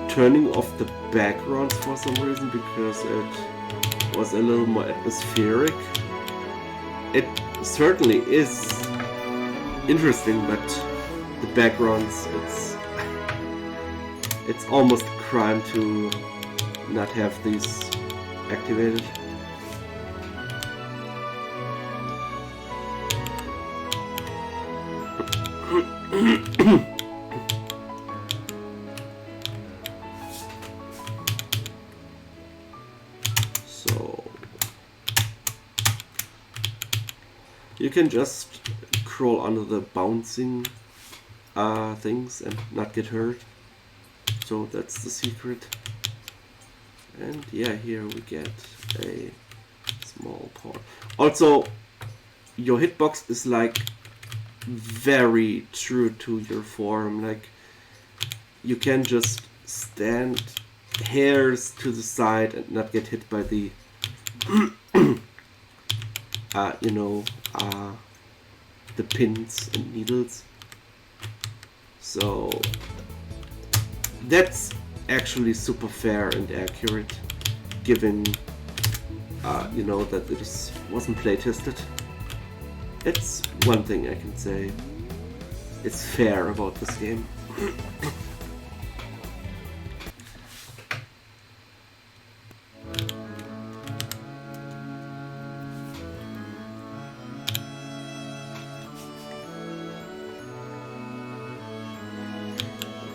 turning off the backgrounds for some reason because it was a little more atmospheric. It certainly is interesting, but the backgrounds, it's almost a crime to not have these activated. So you can just crawl under the bouncing things and not get hurt. So that's the secret. And yeah, here we get a small part. Also, your hitbox is like very true to your form. Like, you can just stand hairs to the side and not get hit by the the pins and needles. So that's actually super fair and accurate, given that it wasn't play tested. It's one thing I can say. It's fair about this game.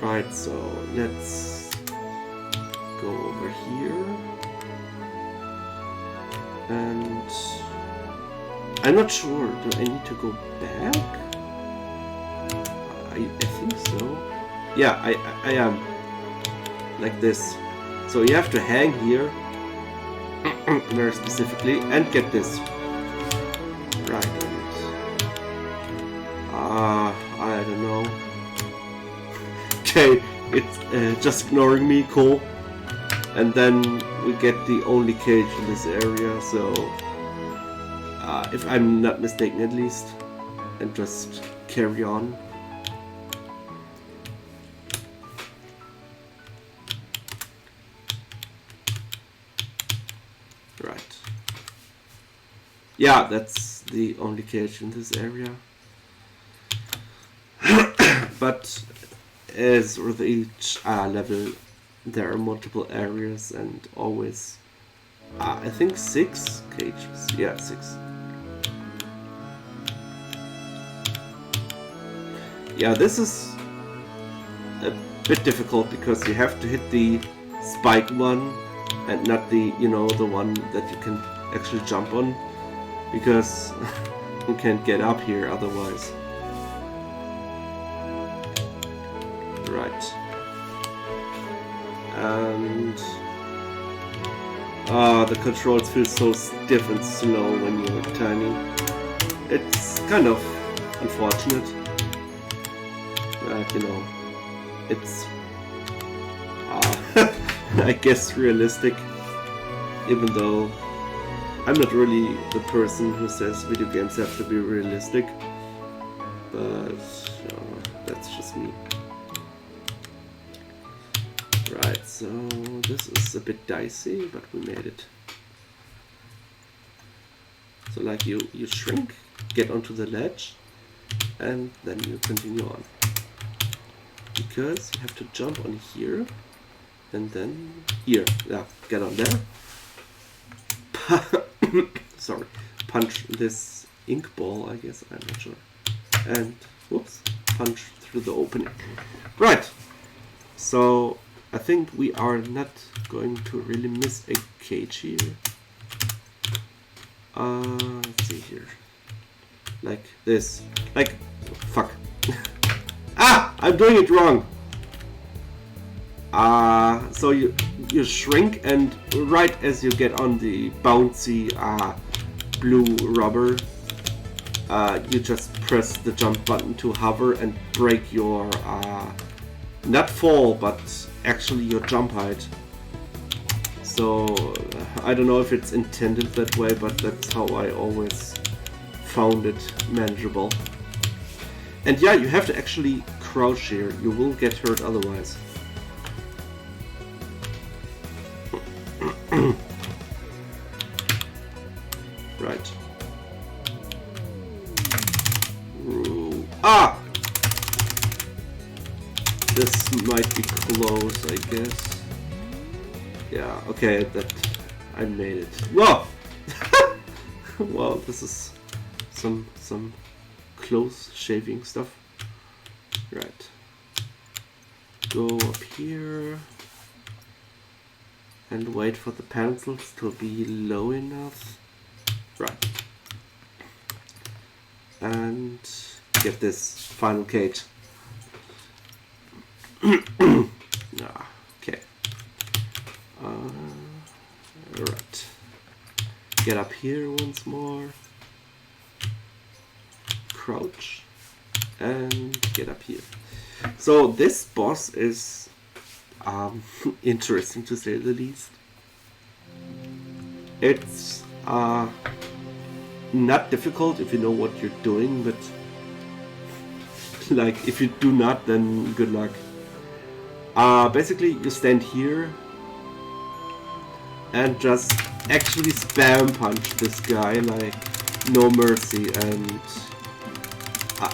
Right, so let's go over here. And I'm not sure, do I need to go back? I think so. Yeah, I am. Like this. So you have to hang here, very specifically, and get this. Right, and I don't know. Okay, it's just ignoring me, cool. And then we get the only cage in this area, so if I'm not mistaken at least, and just carry on. Right. Yeah, that's the only cage in this area. But as with each level, there are multiple areas and always, I think 6 cages. Yeah, 6. Yeah, this is a bit difficult because you have to hit the spike one and not the, the one that you can actually jump on, because you can't get up here otherwise. Right. And the controls feel so stiff and slow when you're tiny. It's kind of unfortunate. It's I guess realistic, even though I'm not really the person who says video games have to be realistic, but that's just me. Right, so this is a bit dicey, but we made it. So like you shrink, get onto the ledge, and then you continue on. Because you have to jump on here, and then here. Yeah, get on there. Sorry. Punch this ink ball, I guess, I'm not sure. And, whoops, punch through the opening. Right. So I think we are not going to really miss a cage here. Let's see here. Like this. Like, fuck. Ah! I'm doing it wrong! So you shrink, and right as you get on the bouncy blue rubber, you just press the jump button to hover and break your not fall, but actually your jump height. So I don't know if it's intended that way, but that's how I always found it manageable. And yeah, you have to actually crouch here, you will get hurt otherwise. Right. Ooh. Ah! This might be close, I guess. Yeah, okay, that I made it. Whoa! Wow, this is some close shaving stuff. Right. Go up here and wait for the pencils to be low enough. Right. And get this final cage. Okay. Right. Get up here once more. Crouch. and get up here. So this boss is interesting to say the least. It's not difficult if you know what you're doing, but like if you do not, then good luck. Basically you stand here and just actually spam punch this guy like no mercy, and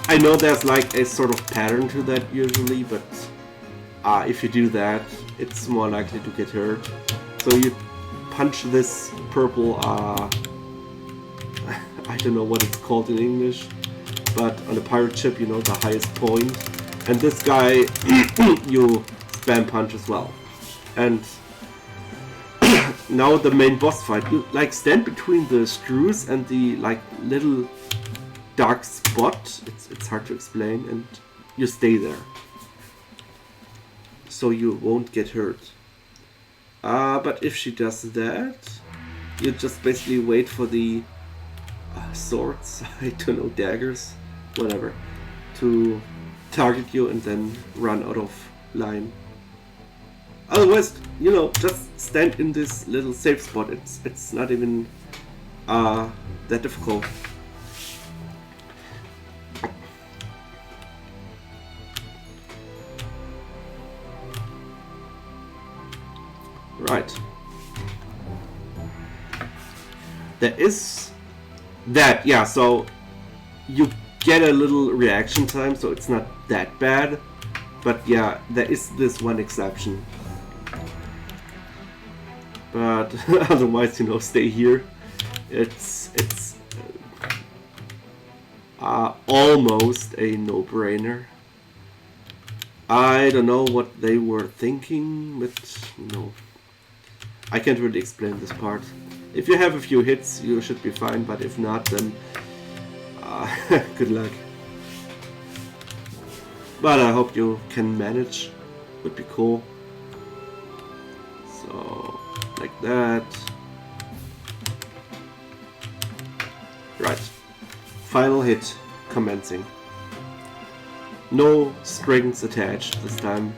I know there's like a sort of pattern to that usually, but if you do that, it's more likely to get hurt. So you punch this purple, I don't know what it's called in English, but on a pirate ship, you know, the highest point. And this guy, you spam punch as well. And now the main boss fight, you like stand between the screws and the like little dark spot. It's hard to explain, and you stay there, so you won't get hurt. But if she does that, you just basically wait for the swords, I don't know, daggers, whatever, to target you and then run out of line. Otherwise, you know, just stand in this little safe spot. It's not even that difficult. Right. There is that, yeah, so you get a little reaction time, so it's not that bad. But yeah, there is this one exception. But otherwise, you know, stay here. It's almost a no-brainer. I don't know what they were thinking, but you know, I can't really explain this part. If you have a few hits, you should be fine, but if not, then good luck. But I hope you can manage. Would be cool. So, like that. Right. Final hit commencing. No strings attached this time.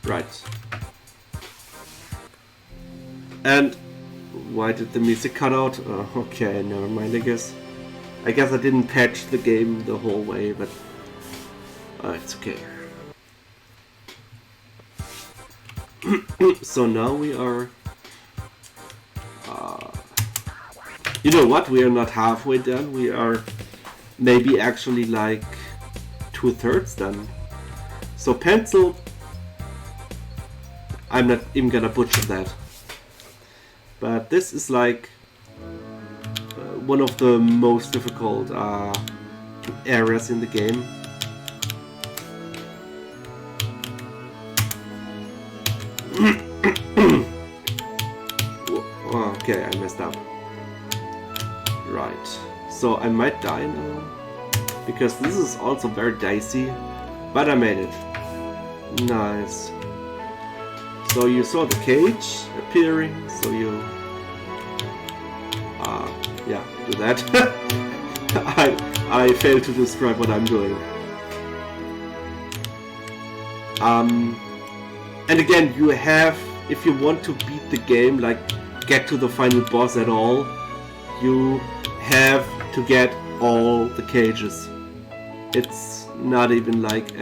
Right. And why did the music cut out? Okay, never mind, I guess. I guess I didn't patch the game the whole way, but it's okay. So now we are... you know what? We are not halfway done. We are maybe actually like 2/3 done. So pencil... I'm not even gonna butcher that. But this is like one of the most difficult areas in the game. Okay, I messed up. Right. So I might die now, because this is also very dicey, but I made it. Nice. So you saw the cage appearing, so you yeah, do that. I failed to describe what I'm doing. And again, you have, if you want to beat the game, like get to the final boss at all, you have to get all the cages. It's not even like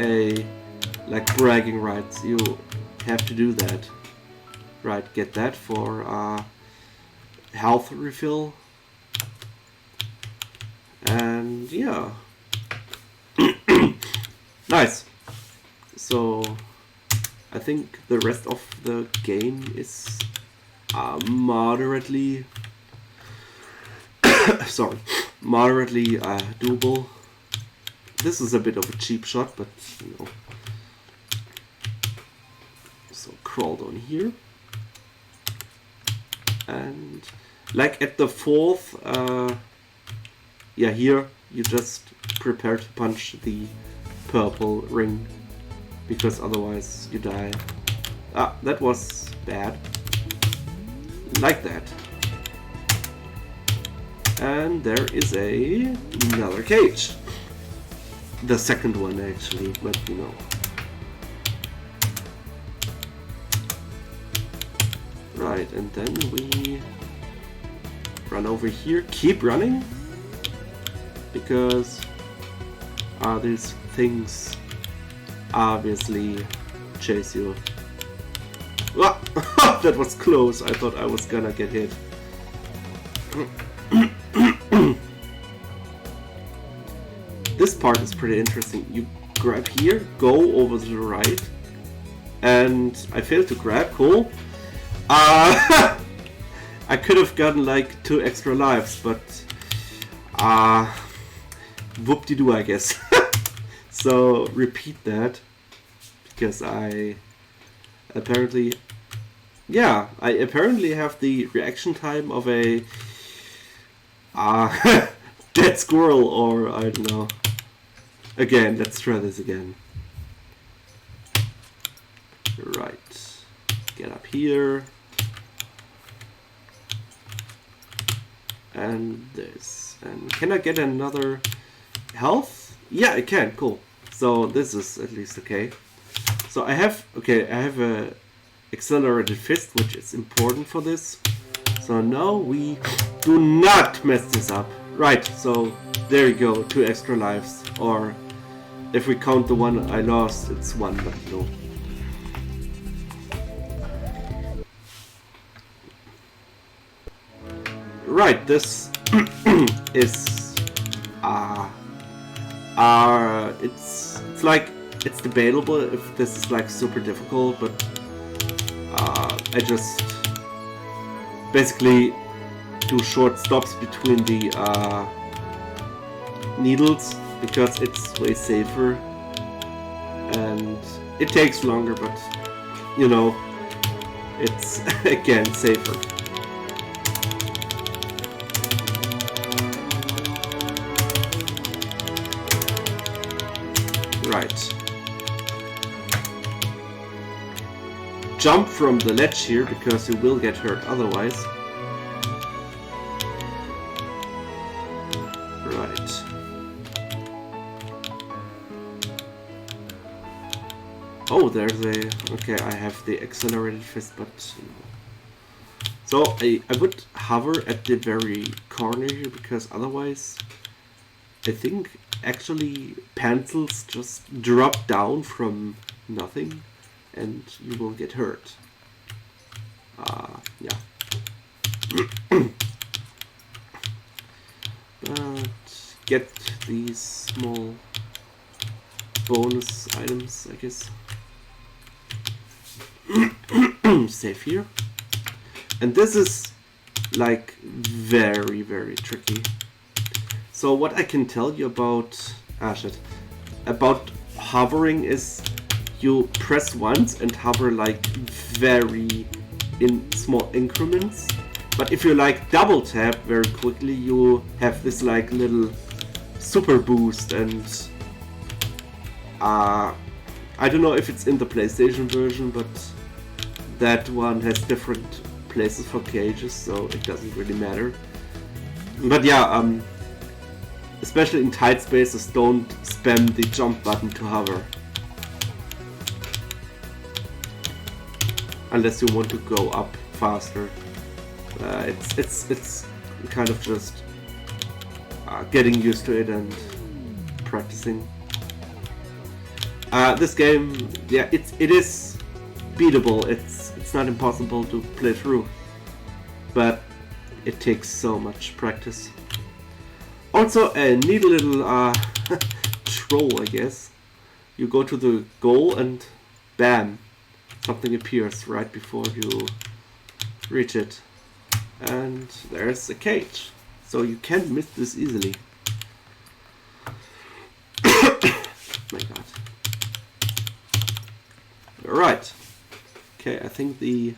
bragging rights. You have to do that. Right, get that for health refill. And yeah. Nice. So I think the rest of the game is moderately moderately doable. This is a bit of a cheap shot, but you know. So crawl down here, and like at the fourth, yeah, here you just prepare to punch the purple ring, because otherwise you die. Ah, that was bad. Like that. And there is another cage. the second one actually, but you know. Right, and then we run over here. Keep running, because these things obviously chase you. Ah, that was close. I thought I was gonna get hit. This part is pretty interesting. You grab here, go over to the right, and I failed to grab. Cool. I could have gotten like 2 extra lives, but whoop-de-doo, I guess. So repeat that, because I apparently have the reaction time of a dead squirrel, or I don't know. Again, let's try this again. Right, get up here. And this. And can I get another health? Yeah, I can. Cool. So this is at least okay. So I have a accelerated fist, which is important for this. So now we do not mess this up. Right, so there you go, 2 extra lives. Or if we count the one I lost, it's 1, but no. Right, this is it's like, it's debatable if this is like super difficult, but I just basically do short stops between the needles, because it's way safer, and it takes longer, but you know, it's again safer. Right. Jump from the ledge here, because you will get hurt otherwise. Right. Oh, there's a... Okay, I have the accelerated fist, but... So, I would hover at the very corner here, because otherwise... I think actually pencils just drop down from nothing and you will get hurt. Yeah. But get these small bonus items, I guess. Save here. And this is like very, very tricky. So what I can tell you about about hovering is you press once and hover like very in small increments. But if you like double tap very quickly, you have this like little super boost, and I don't know if it's in the PlayStation version, but that one has different places for cages, so it doesn't really matter. But yeah, especially in tight spaces, don't spam the jump button to hover. Unless you want to go up faster. It's kind of just getting used to it and practicing. This game, yeah, it is beatable. It's not impossible to play through, but it takes so much practice. Also, a neat little troll, I guess. You go to the goal and bam, something appears right before you reach it. And there's a cage. So you can't miss this easily. My god. Alright. Okay, I think the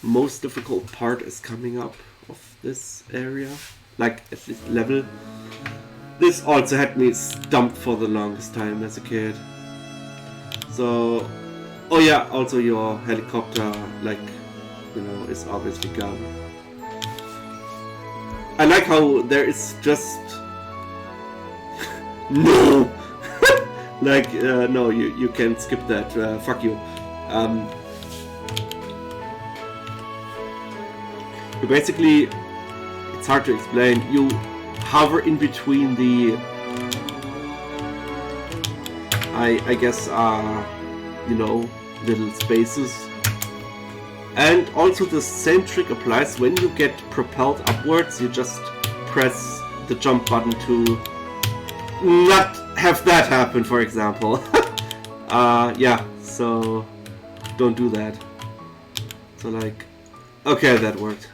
most difficult part is coming up of this area. Like, at this level. This also had me stumped for the longest time as a kid. So... Oh yeah, also your helicopter, like, you know, is obviously gone. I like how there is just... No! Like, no, you can skip that. Fuck you. You basically, it's hard to explain. You hover in between the, I guess, you know, little spaces. And also the same trick applies when you get propelled upwards. You just press the jump button to not have that happen, for example. Yeah, so don't do that. So like, okay, that worked.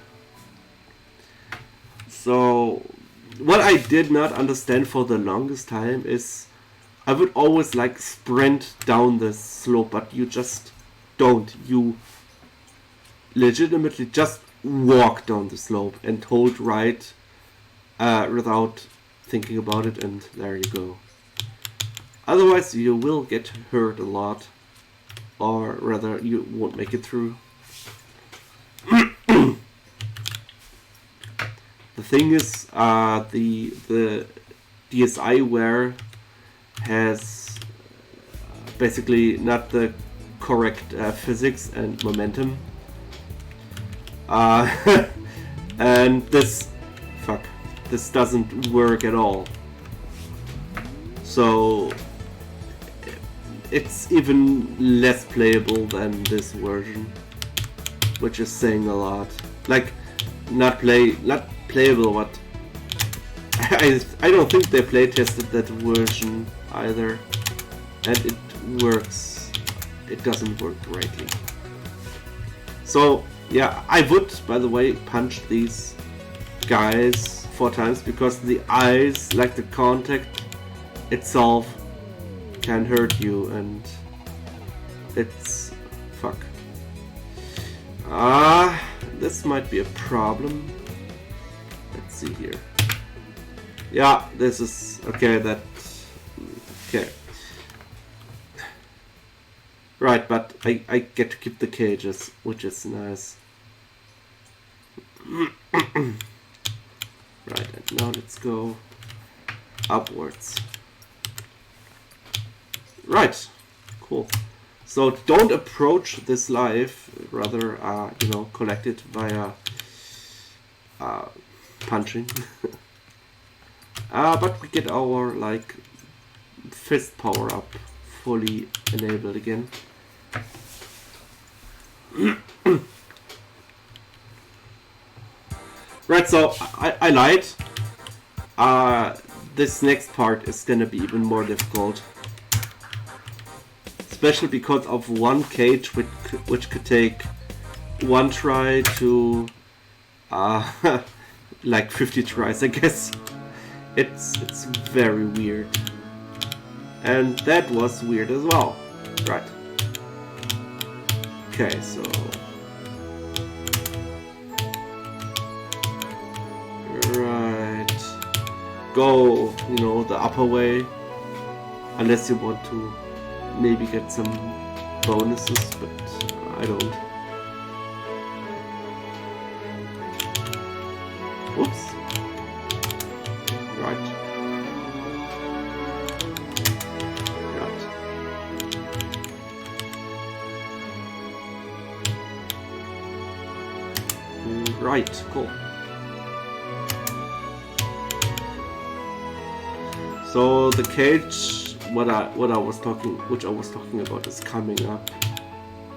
So what I did not understand for the longest time is I would always like sprint down this slope, but you just don't. You legitimately just walk down the slope and hold right without thinking about it, and there you go. Otherwise you will get hurt a lot, or rather you won't make it through. The thing is, the DSiWare has basically not the correct physics and momentum. And this doesn't work at all. So it's even less playable than this version, which is saying a lot. Like, not playable, but I don't think they play tested that version either, and it works. It doesn't work greatly. So yeah, I would, by the way, punch these guys 4 times because the eyes, like the contact itself, can hurt you, and it's fuck. This might be a problem. Let's see here. Yeah, this is okay. Okay. Right, but I get to keep the cages, which is nice. Right, and now let's go upwards. Right, cool. So don't approach this life, rather, you know, collect it via punching. But we get our, like, fist power up fully enabled again. Right, so I lied. This next part is gonna be even more difficult. Especially because of one cage which could take 1 try to like 50 tries, I guess. It's very weird. And that was weird as well. Right. Okay, so right. Go, you know, the upper way. Unless you want to maybe get some bonuses, but I don't. Oops. Right. Right. Right, cool. So the cage, which I was talking about, is coming up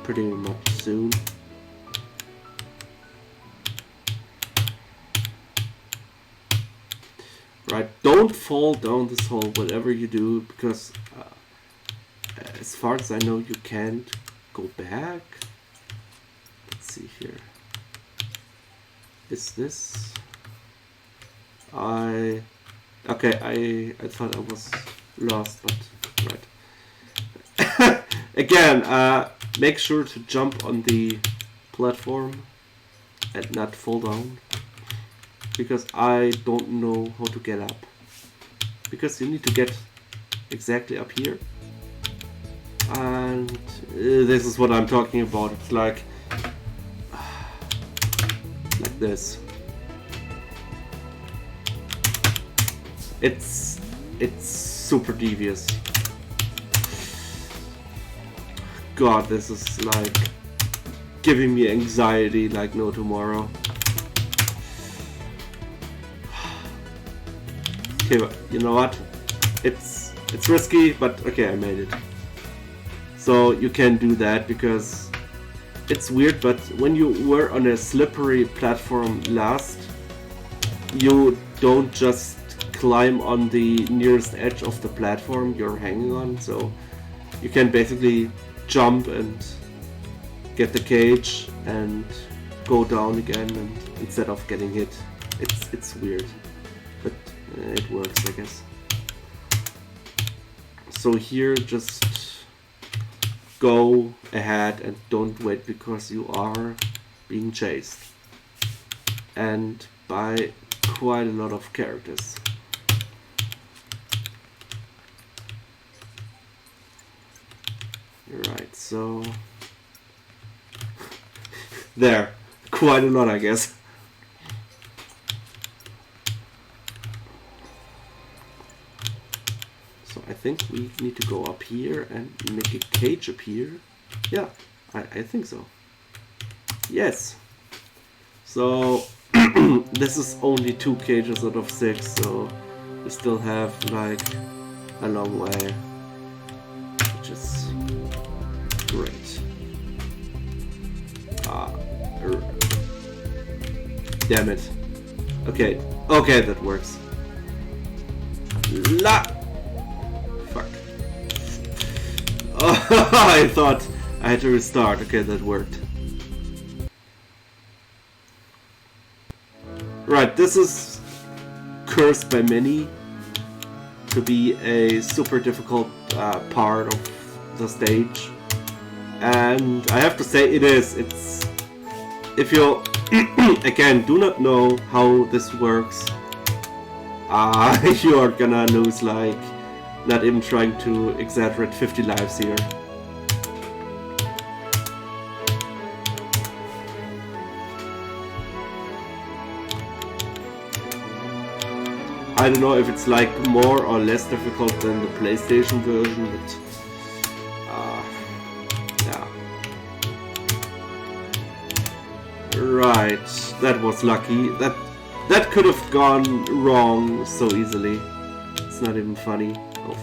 pretty much soon. Right, don't fall down this hole, whatever you do, because as far as I know, you can't go back. Let's see here. Is this? Okay, I thought I was lost, but right. Again, make sure to jump on the platform and not fall down, because I don't know how to get up. Because you need to get exactly up here, and this is what I'm talking about. It's like this. It's super devious. god, this is like giving me anxiety like no tomorrow. Okay, but you know what? It's risky, but okay, I made it. So you can do that because it's weird, but when you were on a slippery platform last, you don't just climb on the nearest edge of the platform you're hanging on, so you can basically jump and get the cage and go down again, and instead of getting hit. It's weird, but it works, I guess. So here, just go ahead and don't wait because you are being chased, and by quite a lot of characters. Right, so there, quite a lot, I guess. So I think we need to go up here and make a cage appear. Yeah, I think so. Yes. So this is only 2 cages out of 6, so we still have like a long way, which is great. Damn it. Okay, that works. Fuck. Oh, I thought I had to restart. Okay, that worked. Right, this is cursed by many to be a super difficult part of the stage, and I have to say it is. It's, if you again do not know how this works, you are gonna lose like, not even trying to exaggerate, 50 lives here. I don't know if it's like more or less difficult than the PlayStation version, but yeah. Right, that was lucky. That could have gone wrong so easily. It's not even funny. Oh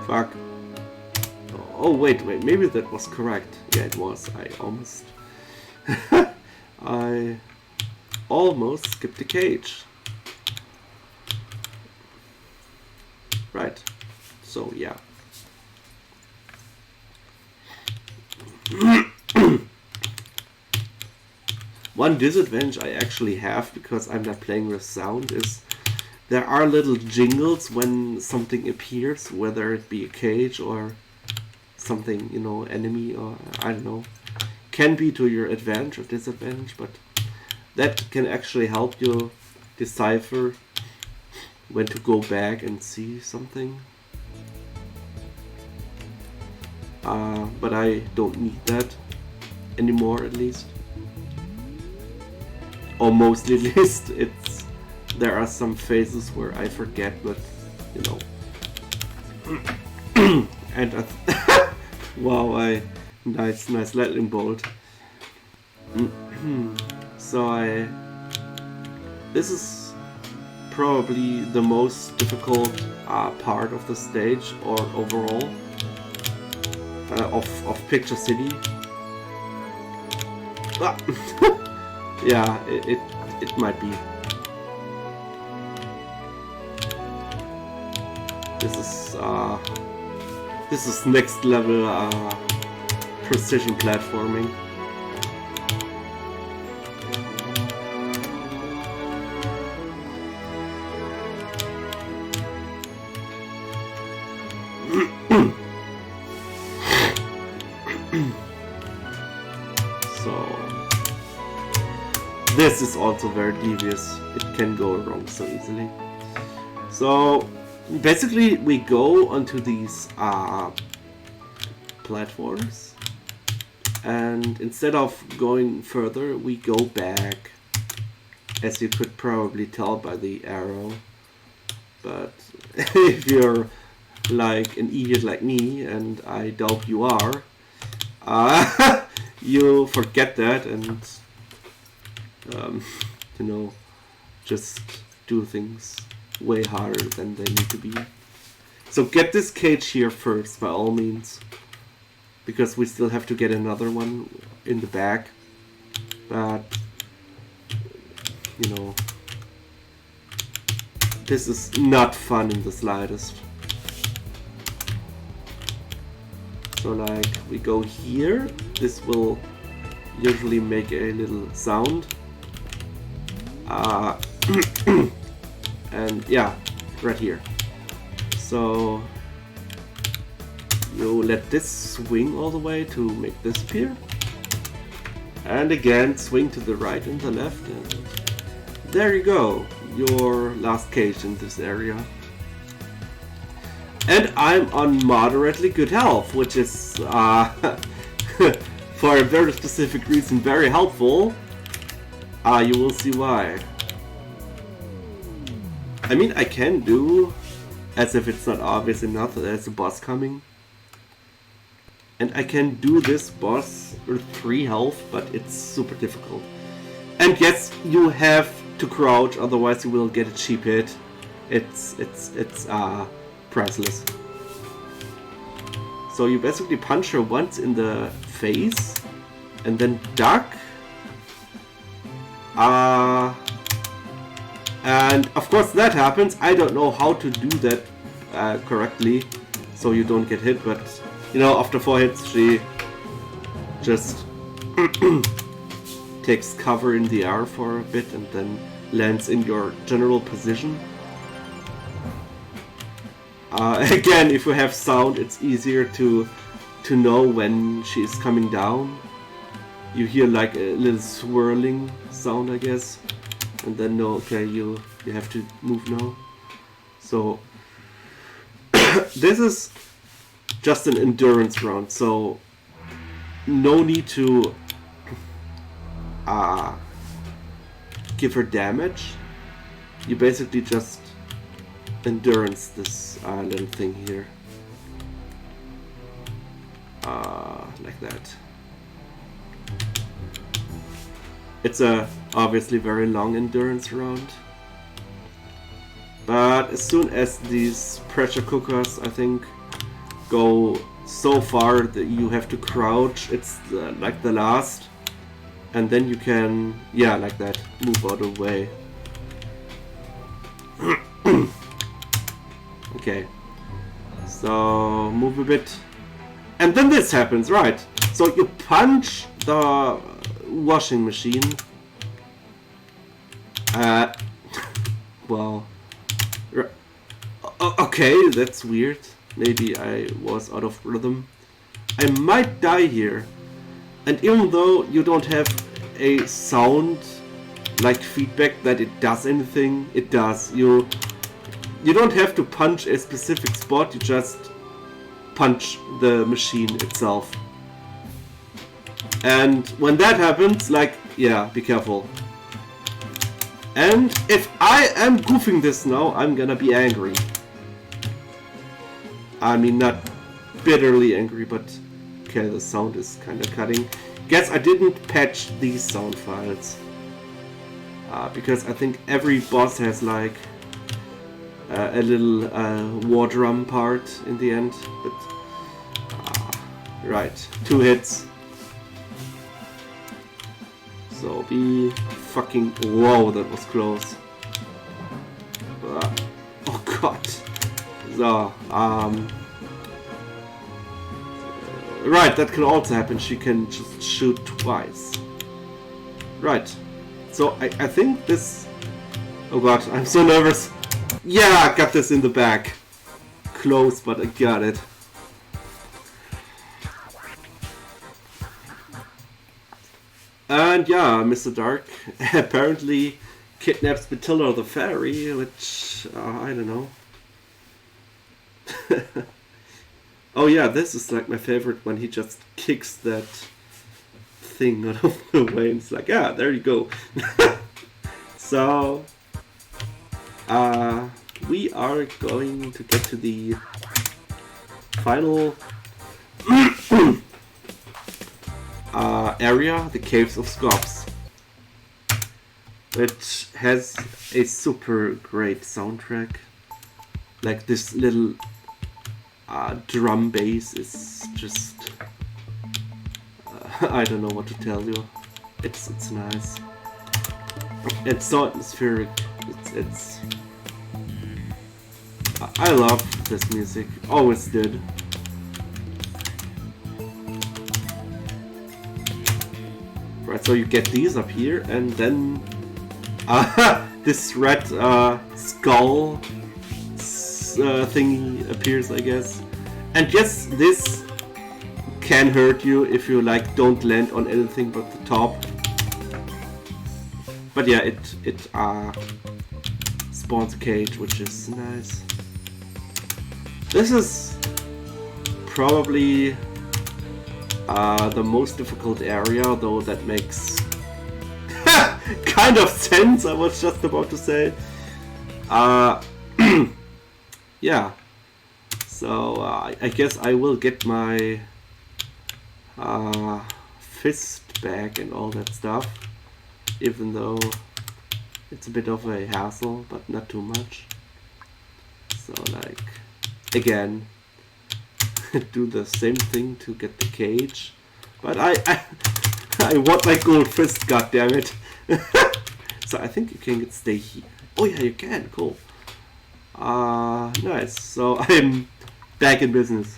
fuck. Oh wait, maybe that was correct. Yeah, it was. I almost skipped the cage. Right, so yeah. One disadvantage I actually have, because I'm not playing with sound, is there are little jingles when something appears, whether it be a cage or something, you know, enemy, or I don't know. Can be to your advantage or disadvantage, but that can actually help you decipher when to go back and see something. But I don't need that anymore, at least. Or mostly, at least. There are some phases where I forget, but you know. And wow, nice lightning bolt. So this is probably the most difficult part of the stage, or overall of Picture City. Yeah, it might be. This is next level precision platforming. This is also very devious. It can go wrong so easily. So basically we go onto these platforms, and instead of going further we go back, as you could probably tell by the arrow. But if you're like an idiot like me, and I doubt you are, you forget that and you know, just do things way harder than they need to be. So get this cage here first, by all means, because we still have to get another one in the back. But you know, this is not fun in the slightest. So like we go here, this will usually make a little sound. And yeah, right here. So you let this swing all the way to make this appear. And again, swing to the right and the left, and there you go, your last cage in this area. And I'm on moderately good health, which is, for a very specific reason, very helpful. You will see why. I mean, I can do as if it's not obvious enough that there's a boss coming. And I can do this boss with 3 health, but it's super difficult. And yes, you have to crouch, otherwise you will get a cheap hit. It's priceless. So you basically punch her once in the face, and then duck. And of course that happens. I don't know how to do that correctly, so you don't get hit, but you know, after 4 hits she just takes cover in the air for a bit and then lands in your general position. Again, if you have sound, it's easier to know when she's coming down. You hear like a little swirling sound, I guess, and then know, okay, you have to move now. So this is just an endurance round, so no need to give her damage. You basically just endurance this little thing here, like that. It's a obviously very long endurance round, but as soon as these pressure cookers, I think, go so far that you have to crouch, it's like the last, and then you can, yeah, like that, move out of the way. Okay, so move a bit, and then this happens, right? So you punch the washing machine. Well, okay, that's weird. Maybe I was out of rhythm. I might die here, and even though you don't have a sound like feedback that it does anything, it does. You don't have to punch a specific spot, you just punch the machine itself. And when that happens, like, yeah, be careful. And if I am goofing this now, I'm gonna be angry. I mean, not bitterly angry, but okay, the sound is kinda cutting. Guess I didn't patch these sound files. Because I think every boss has like a little war drum part in the end. But right, 2 hits. So be fucking... Whoa, that was close. Oh god. So, right, that can also happen. She can just shoot twice. Right. So I think this... Oh god, I'm so nervous. Yeah, I got this in the back. Close, but I got it. And yeah, Mr. Dark apparently kidnaps Matilda the Fairy, which, I don't know. Oh yeah, this is like my favorite when he just kicks that thing out of the way and it's like, yeah, there you go. So, we are going to get to the final area, the Caves of Scops, which has a super great soundtrack. Like this little drum bass is just I don't know what to tell you. It's nice. It's so atmospheric. It's I love this music. Always did. Right, so you get these up here, and then this red skull thingy appears, I guess. And yes, this can hurt you if you like don't land on anything but the top. But yeah, it spawns a cage, which is nice. This is probably the most difficult area, though that makes kind of sense, I was just about to say. Yeah, so I guess I will get my fist back and all that stuff, even though it's a bit of a hassle, but not too much. So like, again, do the same thing to get the cage, but I want my gold fist, goddammit. So I think you can stay here. Oh yeah, you can, cool. Nice, so I'm back in business.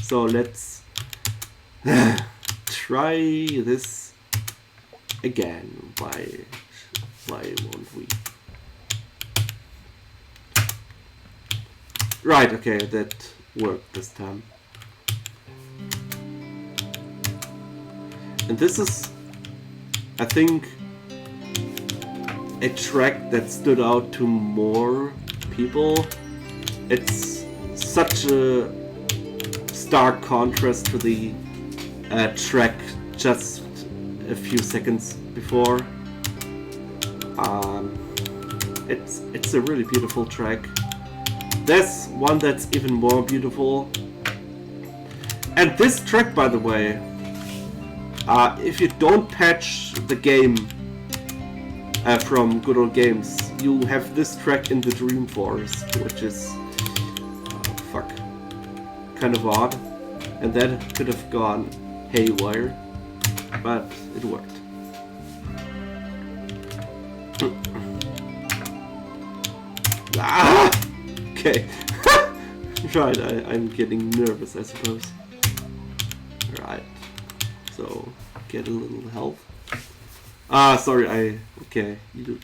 So let's try this again. Why won't we? Right, okay, that worked this time. And this is, I think, a track that stood out to more people. It's such a stark contrast to the track just a few seconds before. It's a really beautiful track. There's one that's even more beautiful. And this track, by the way, if you don't patch the game from Good Old Games, you have this track in the Dream Forest, which is kind of odd, and that could have gone haywire, but it worked. Okay. Right, I'm getting nervous, I suppose. Right, so get a little health. Sorry, okay, you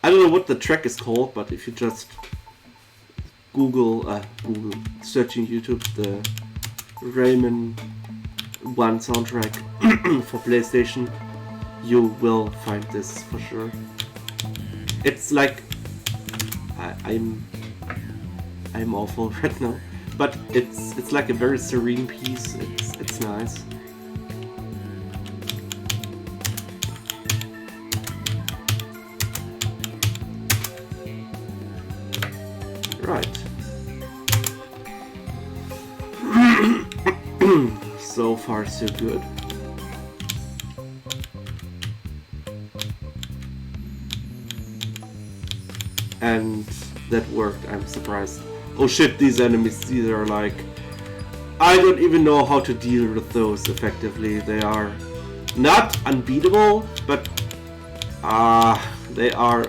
I don't know what the track is called, but if you just Google search in YouTube the Rayman 1 soundtrack for PlayStation, you will find this for sure. It's like I'm awful right now, but it's like a very serene piece. It's nice. Right. So far so good. And that worked, I'm surprised. Oh shit, these enemies, these are like... I don't even know how to deal with those effectively. They are not unbeatable, but they are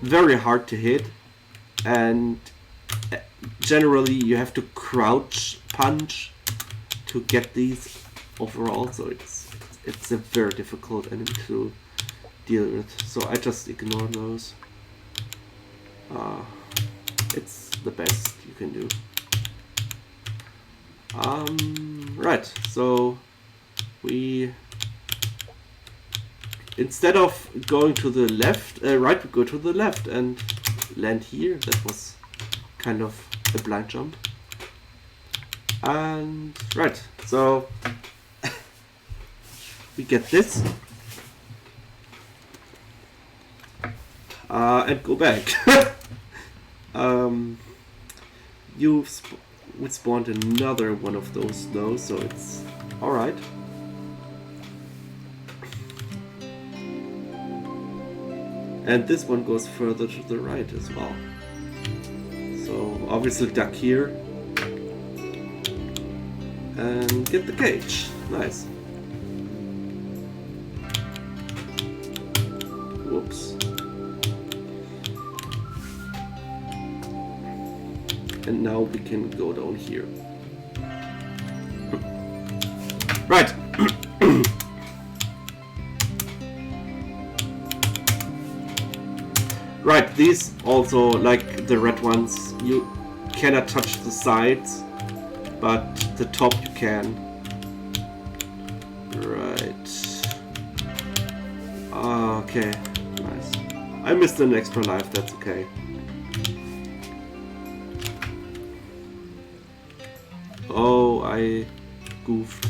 very hard to hit. And generally you have to crouch punch to get these overall, so it's a very difficult enemy to deal with. So I just ignore those. It's the best you can do. Right, so we, instead of going to the left, right, we go to the left and land here. That was kind of a blind jump. And right, so we get this and go back. we spawned another one of those though, so it's alright. And this one goes further to the right as well. So obviously duck here. And get the cage. Nice. Whoops. And now we can go down here. Right. Right, these also, like the red ones, you cannot touch the sides, but the top you can. Right. Okay, nice. I missed an extra life, that's okay. Oh, I goofed.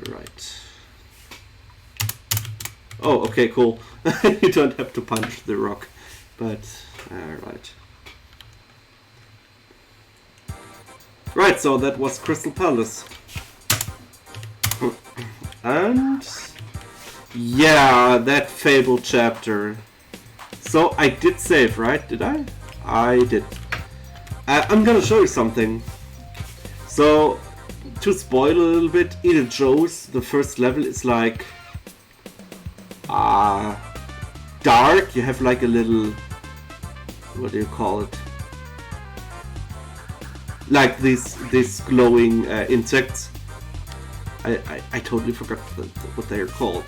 Right. Oh, okay, cool. You don't have to punch the rock, but alright. Right, so that was Crystal Palace. And yeah, that fabled chapter. So I did save, right? Did I? I did. I'm gonna show you something. So, to spoil a little bit, Edith Joe's, the first level is like dark. You have like a little, what do you call it? Like these glowing insects. I totally forgot what they are called.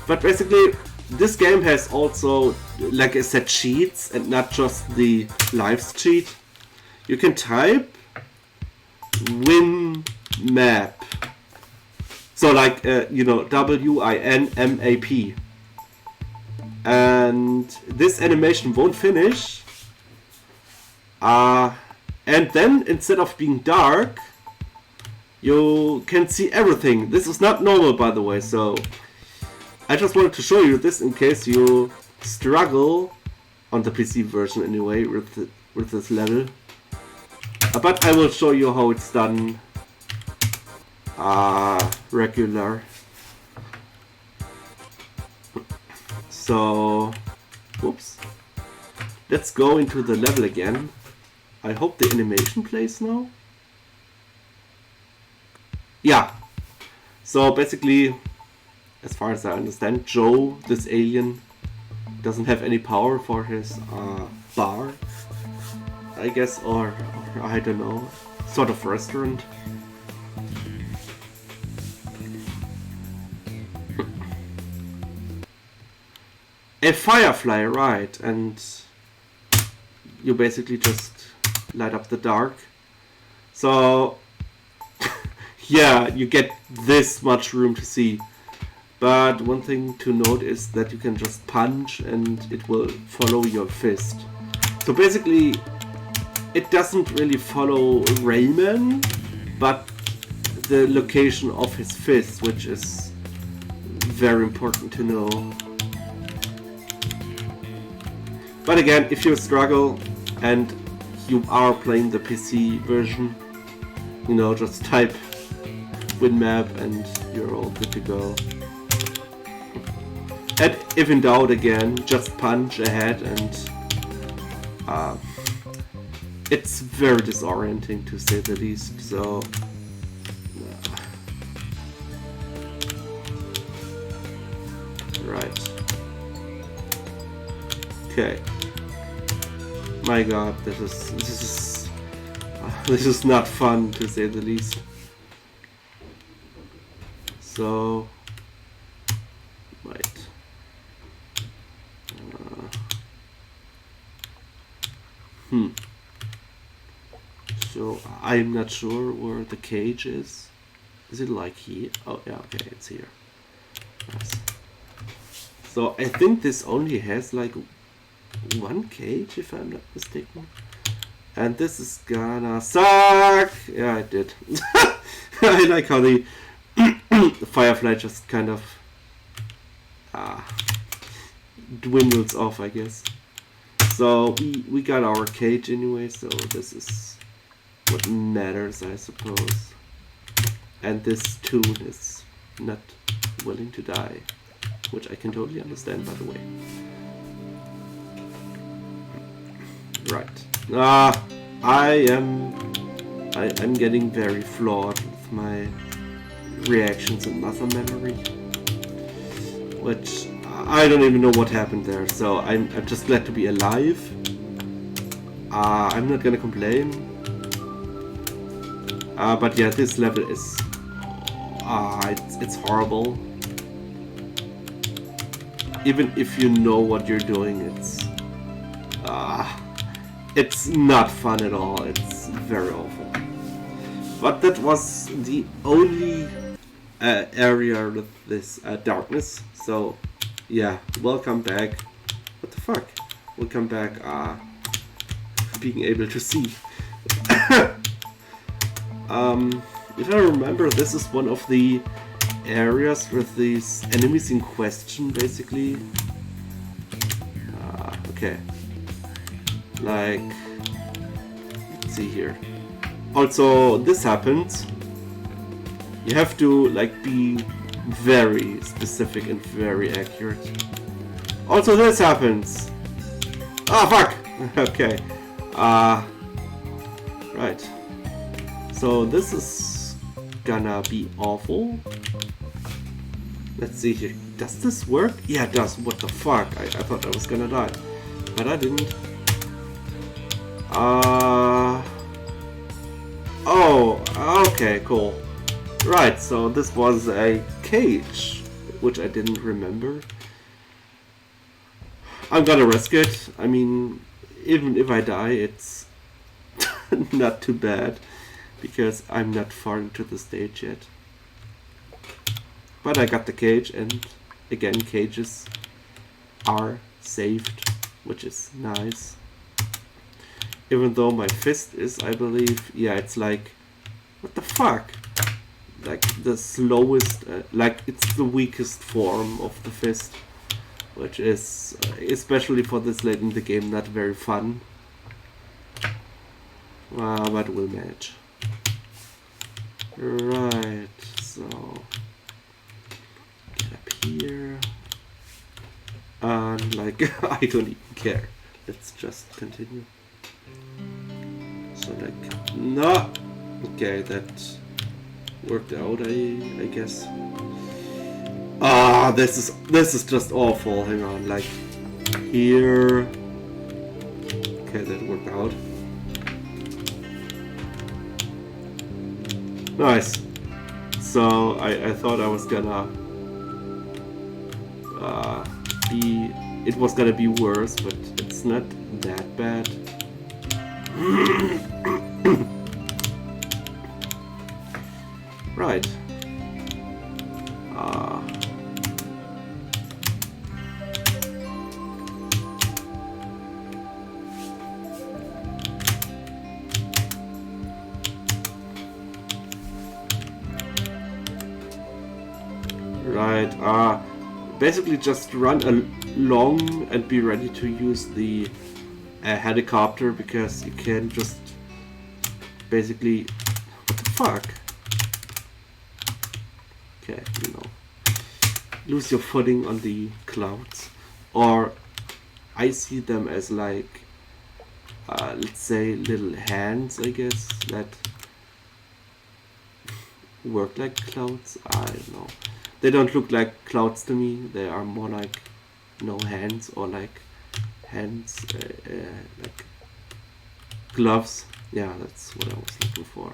But basically, this game has also, like I said, cheats and not just the lives cheat. You can type win map. So like, WINMAP. And this animation won't finish. And then instead of being dark, you can see everything. This is not normal, by the way, so I just wanted to show you this in case you struggle on the PC version anyway with this level. But I will show you how it's done regular. So, whoops. Let's go into the level again. I hope the animation plays now. Yeah. So basically, as far as I understand, Joe, this alien, doesn't have any power for his bar, I guess, or I don't know, sort of restaurant. A firefly, right, and you basically just light up the dark. So, yeah, you get this much room to see. But one thing to note is that you can just punch and it will follow your fist. So basically, it doesn't really follow Rayman, but the location of his fist, which is very important to know. But again, if you struggle and you are playing the PC version, just type WinMap and you're all good to go. And if in doubt again, just punch ahead and it's very disorienting to say the least, so right. Okay. My god, this is not fun to say the least. So right. So I'm not sure where the cage is. Is it like here? Oh yeah, okay, it's here. Nice. So I think this only has like one cage, if I'm not mistaken. And this is gonna suck! Yeah, it did. I like how the firefly just kind of dwindles off, I guess. So we got our cage anyway, so this is what matters, I suppose. And this toon is not willing to die, which I can totally understand, by the way. Right. I'm getting very flawed with my reactions in muscle memory, which I don't even know what happened there. So I'm just glad to be alive. I'm not gonna complain. But yeah, this level is it's horrible. Even if you know what you're doing, it's not fun at all. It's very awful. But that was the only area with this darkness. So yeah, welcome back. What the fuck? Welcome back. Being able to see. If I remember, this is one of the areas with these enemies in question, basically. Okay. Like, let's see here. Also, this happens. You have to like be very specific and very accurate. Also, this happens. Oh fuck. Okay. Right. So this is gonna be awful. Let's see here. Does this work? Yeah, it does. What the fuck? I thought I was gonna die, but I didn't. Oh, okay, cool. Right, so this was a cage, which I didn't remember. I'm gonna risk it. I mean, even if I die, it's not too bad, because I'm not far into the stage yet. But I got the cage, and again, cages are saved, which is nice. Even though my fist is, I believe, yeah, it's like, what the fuck? Like the slowest, like it's the weakest form of the fist, which is, especially for this late in the game, not very fun. But we'll manage. Right, so get up here, and like I don't even care. Let's just continue. So like, no, okay, that worked out, I guess. This is just awful. Hang on, like here. Okay, that worked out. Nice. So I thought I was gonna it was gonna be worse, but it's not that bad. Right. Right. Basically just run along and be ready to use the helicopter, because you can just basically, what the fuck? Okay, you know, lose your footing on the clouds, or I see them as like, let's say little hands, I guess, that work like clouds. I don't know. They don't look like clouds to me. They are more like, you know, hands, or like hands, like gloves. Yeah, that's what I was looking for.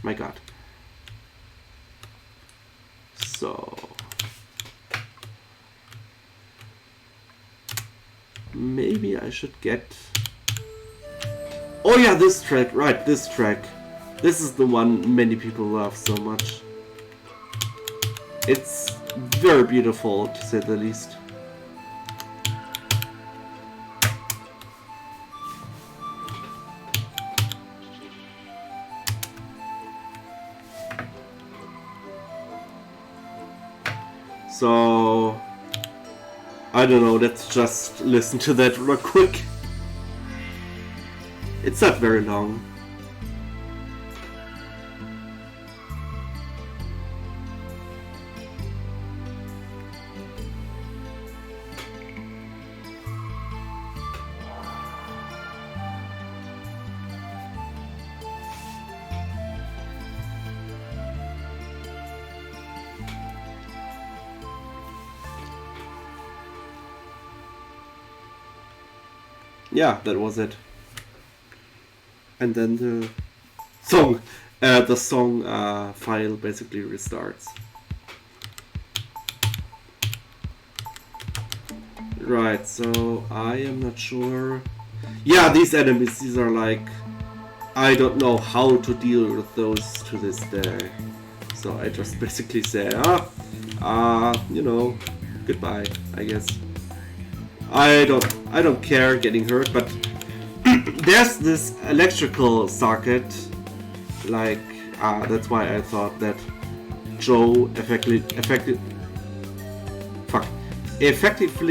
My god. So maybe I should get, oh yeah, this track, right, this track. This is the one many people love so much. It's very beautiful, to say the least. So I don't know, let's just listen to that real quick. It's not very long. Yeah, that was it. And then the song file basically restarts. Right, so I am not sure. Yeah, these enemies, these are like, I don't know how to deal with those to this day. So I just basically say, you know, goodbye, I guess. I don't care getting hurt, but there's this electrical socket, like, that's why I thought that Joe effectively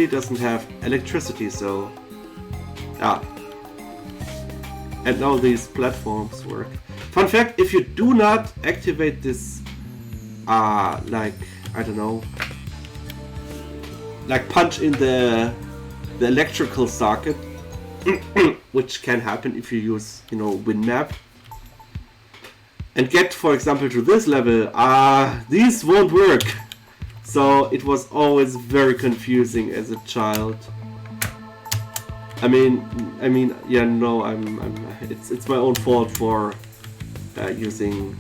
doesn't have electricity, so, and now these platforms work. Fun fact, if you do not activate this, like, I don't know, like punch in the electrical socket, which can happen if you use, you know, WinMap, and get, for example, to this level, these won't work. So it was always very confusing as a child. I mean, yeah, no, it's my own fault for using,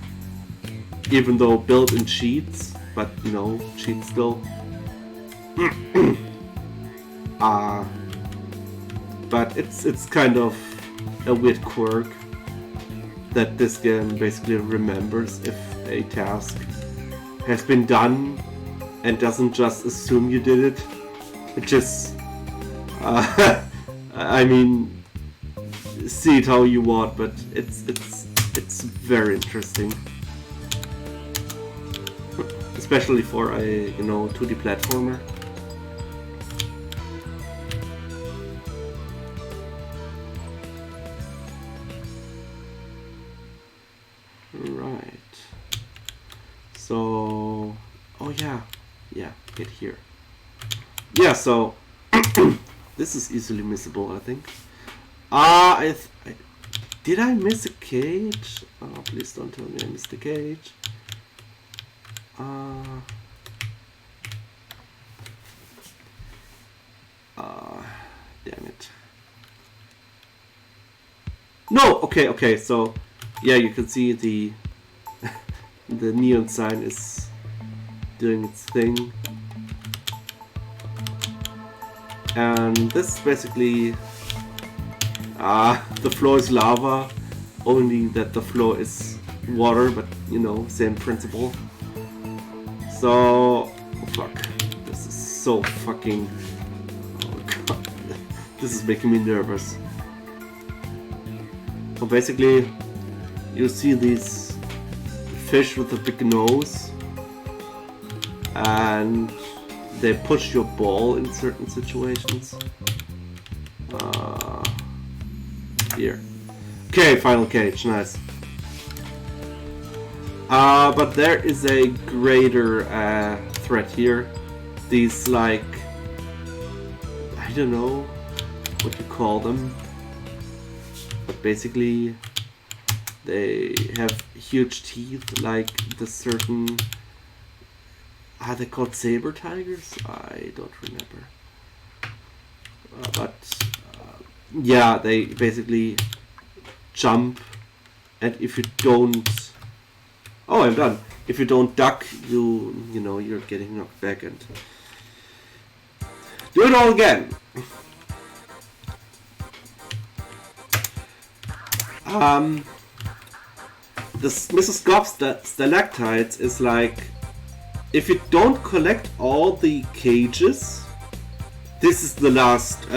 even though built-in cheats, but you know, cheats still. But it's kind of a weird quirk that this game basically remembers if a task has been done and doesn't just assume you did it, which is, I mean, see it how you want, but it's very interesting, especially for a, you know, 2D platformer. Right. So, oh yeah, get here. Yeah, so this is easily missable, I think. Did I miss a cage? Oh, please don't tell me I missed a cage. Damn it. No, okay, so yeah, you can see the the neon sign is doing its thing. And this is basically the floor is lava, only that the floor is water, but you know, same principle. So, oh fuck, this is so fucking, oh god, this is making me nervous. So basically, you see these fish with a big nose, and they push your ball in certain situations. Here. Okay, final cage, nice. But there is a greater threat here. These, like, I don't know what you call them, but basically they have huge teeth, like the certain, are they called saber tigers? I don't remember. But yeah, they basically jump, and if you don't, oh, I'm done. If you don't duck, you know, you're getting knocked back and do it all again. This Mrs. Gobb's stalactites is like, if you don't collect all the cages, this is the last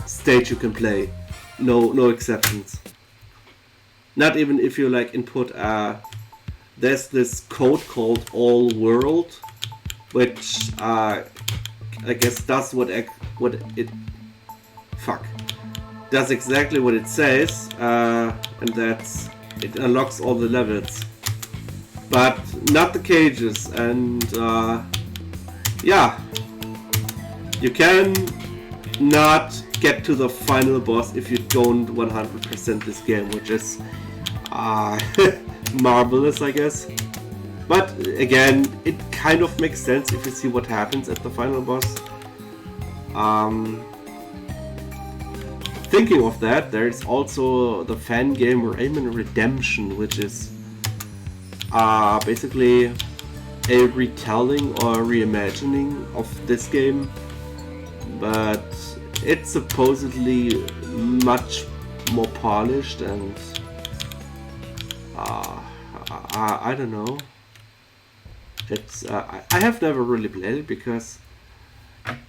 stage you can play. No exceptions. Not even if you like input there's this code called all world, which I guess does what what it does exactly what it says, and that's it unlocks all the levels, but not the cages. And yeah, you can not get to the final boss if you don't 100% this game, which is marvelous, I guess. But again, it kind of makes sense if you see what happens at the final boss. Thinking of that, there's also the fan game Rayman Redemption, which is basically a retelling or reimagining of this game, but it's supposedly much more polished, and I don't know. It's I have never really played it because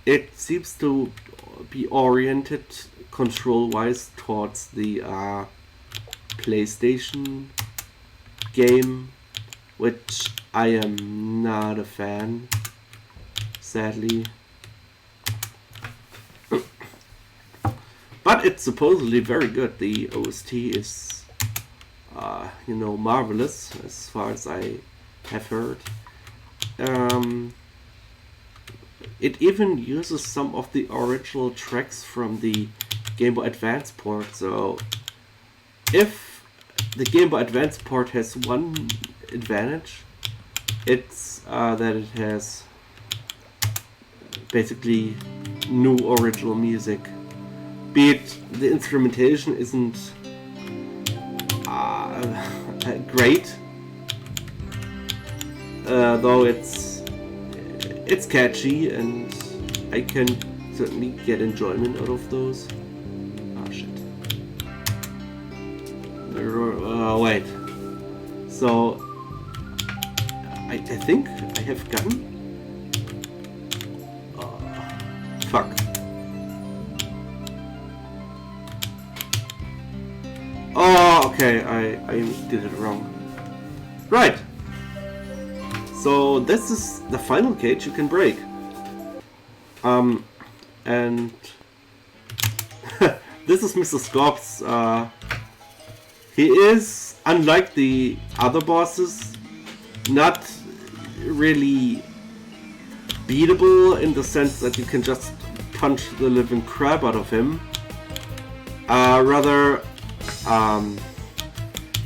it seems to be oriented control-wise towards the PlayStation game, which I am not a fan, sadly. But it's supposedly very good. The OST is, marvelous as far as I have heard. It even uses some of the original tracks from the Game Boy Advance port. So if the Game Boy Advance port has one advantage, it's that it has basically new original music. Be it the instrumentation isn't great, though it's catchy, and I can certainly get enjoyment out of those. Oh shit. Wait. So I think I have gotten. Fuck. Oh, okay, I did it wrong. Right. So this is the final cage you can break. And this is Mr. Scops. He is, unlike the other bosses, not really beatable in the sense that you can just punch the living crap out of him. Rather,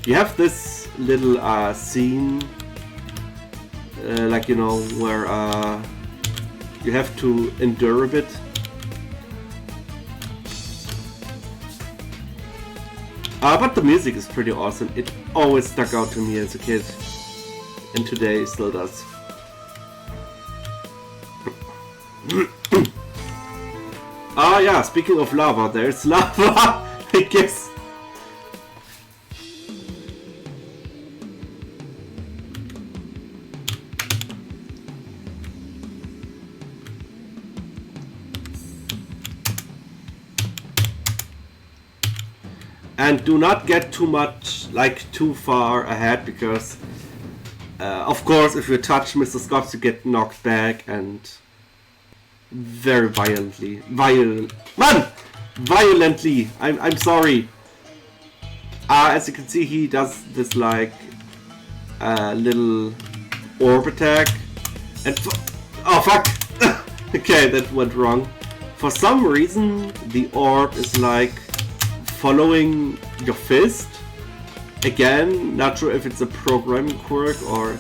you have this little scene, where you have to endure a bit. But the music is pretty awesome. It always stuck out to me as a kid, and today still does. Yeah, speaking of lava, there's lava, I guess. And do not get too far ahead, because of course if you touch Mr. Scops you get knocked back, and very violently. I'm sorry. As you can see, he does this little orb attack, and oh fuck. Okay, that went wrong. For some reason the orb is following your fist. Again, not sure if it's a programming quirk or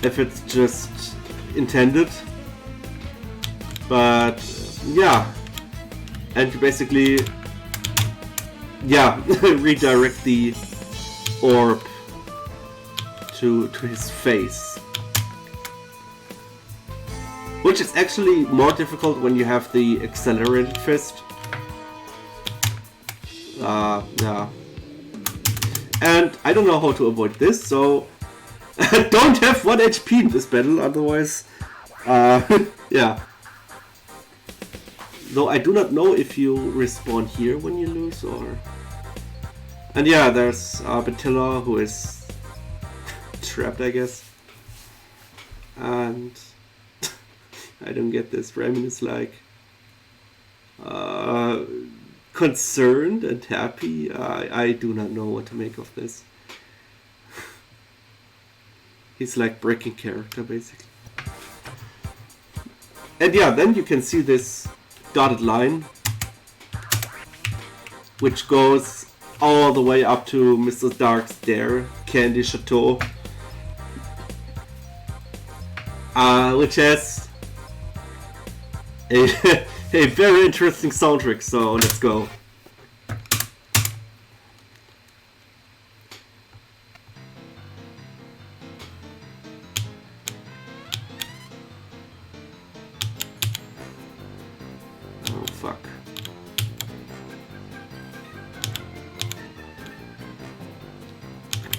if it's just intended. But yeah, and you basically redirect the orb to his face, which is actually more difficult when you have the accelerated fist. Yeah. And I don't know how to avoid this, so I don't have 1 HP in this battle, otherwise, yeah. Though I do not know if you respawn here when you lose, or... And yeah, there's Batilla, who is trapped, I guess. And I don't get this. Rayman is uh, concerned and happy. I do not know what to make of this. He's like breaking character, basically. And yeah, then you can see this dotted line, which goes all the way up to Mr. Dark's Dare Candy Chateau, which has a, a very interesting soundtrack, so let's go. Oh fuck.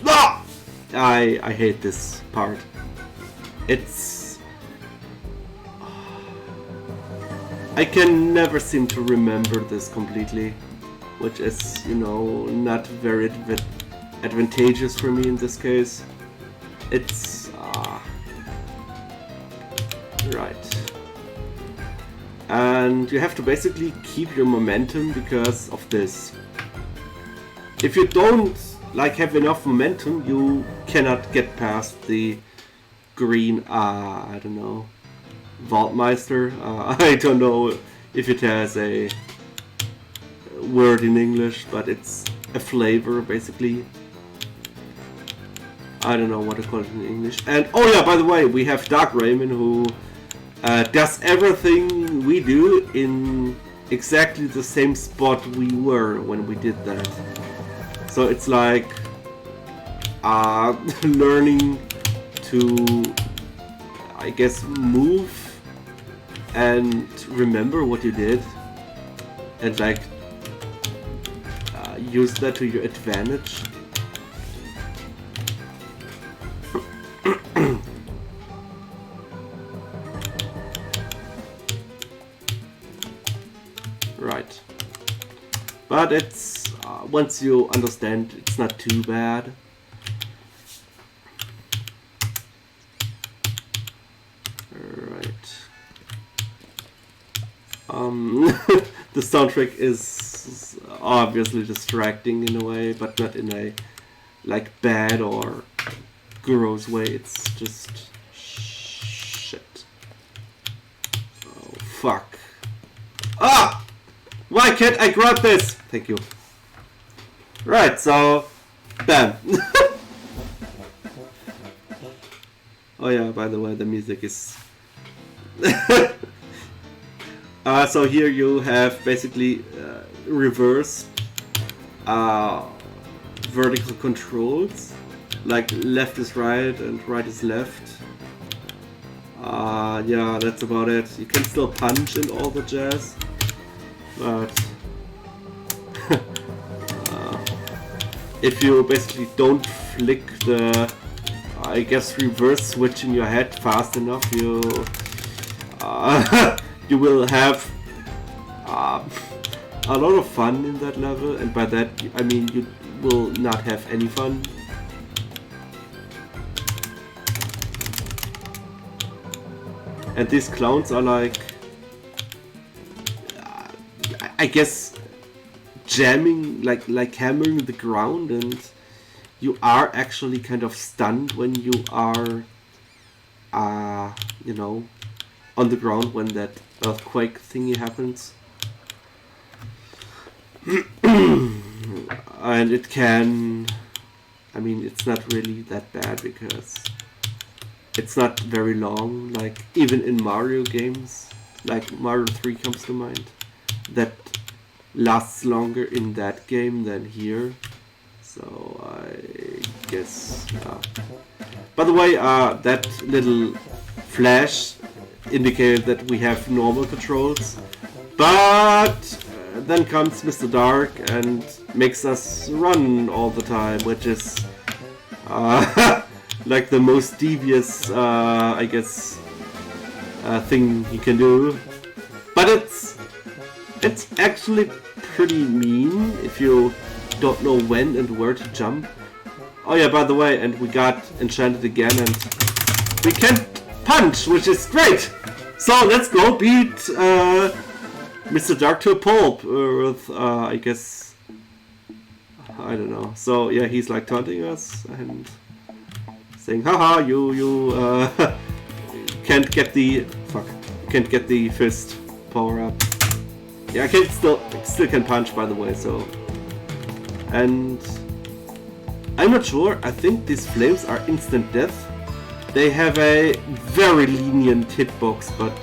Ah! I hate this part. It's... I can never seem to remember this completely, which is, you know, not very advantageous for me in this case. It's... right. And you have to basically keep your momentum because of this. If you don't have enough momentum, you cannot get past the green, I don't know, Waldmeister. I don't know if it has a word in English, but it's a flavor basically. I don't know what to call it in English. And oh yeah, by the way, we have Dark Rayman, who does everything we do in exactly the same spot we were when we did that. So it's like learning to, I guess, move and remember what you did and like use that to your advantage. Right. But it's, once you understand, it's not too bad. Right. The soundtrack is obviously distracting in a way, but not in a like bad or gross way. It's just shit. Oh fuck. Ah! Why can't I grab this? Thank you. Right, so bam. Oh yeah, by the way, the music is so here you have basically reversed vertical controls, like left is right and right is left. Yeah, that's about it. You can still punch and all the jazz, but if you basically don't flick the, I guess, reverse switch in your head fast enough, you you will have a lot of fun in that level, and by that I mean you will not have any fun. And these clowns are like, I guess, jamming, like hammering the ground, and you are actually kind of stunned when you are, you know, on the ground when that earthquake thingy happens. And it can, I mean, it's not really that bad because it's not very long, like even in Mario games, like Mario 3 comes to mind, that lasts longer in that game than here. So I guess, by the way, that little flash indicated that we have normal controls, but then comes Mr. Dark and makes us run all the time, which is like the most devious, I guess, thing he can do. But it's actually pretty mean if you don't know when and where to jump. Oh yeah, by the way, and we got enchanted again, and we can punch, which is great. So let's go beat Mr. Dark to a pulp with, I guess, I don't know. So yeah, he's like taunting us and saying, haha, you can't get the, can't get the fist power up. Yeah, I can still can punch, by the way, so. And I'm not sure, I think these flames are instant death. They have a very lenient hitbox, but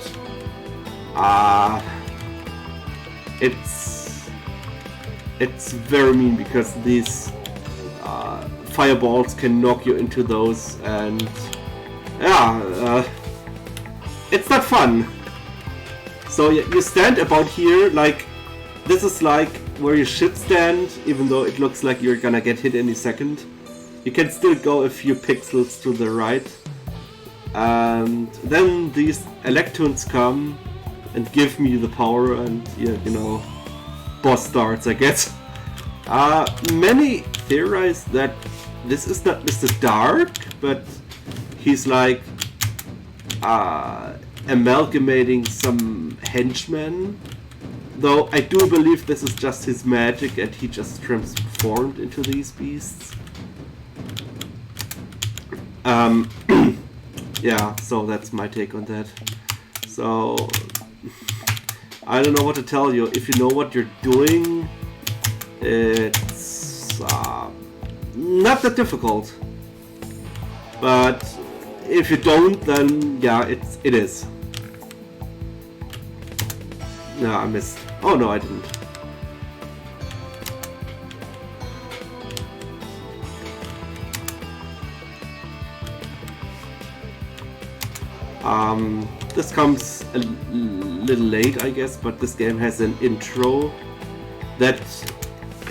it's very mean because these fireballs can knock you into those, and yeah, it's not fun. So you stand about here, like, this is like where you should stand, even though it looks like you're gonna get hit any second. You can still go a few pixels to the right. And then these electrons come and give me the power, and yeah, you know, boss starts, I guess. Many theorize that this is not Mr. Dark, but he's like amalgamating some henchmen. Though I do believe this is just his magic and he just transformed into these beasts. Yeah, so that's my take on that. So I don't know what to tell you. If you know what you're doing, it's not that difficult. But if you don't, then yeah, it is. No, I missed. Oh no, I didn't. This comes a little late, I guess, but this game has an intro that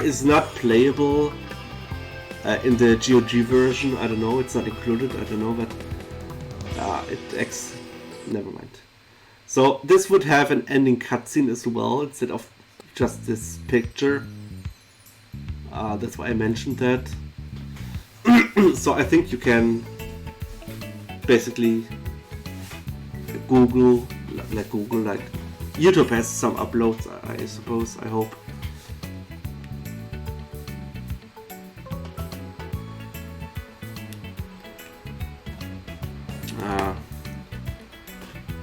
is not playable in the GOG version. I don't know, it's not included, I don't know, but never mind. So this would have an ending cutscene as well, instead of just this picture. That's why I mentioned that. So I think you can basically Google, like YouTube has some uploads, I suppose, I hope.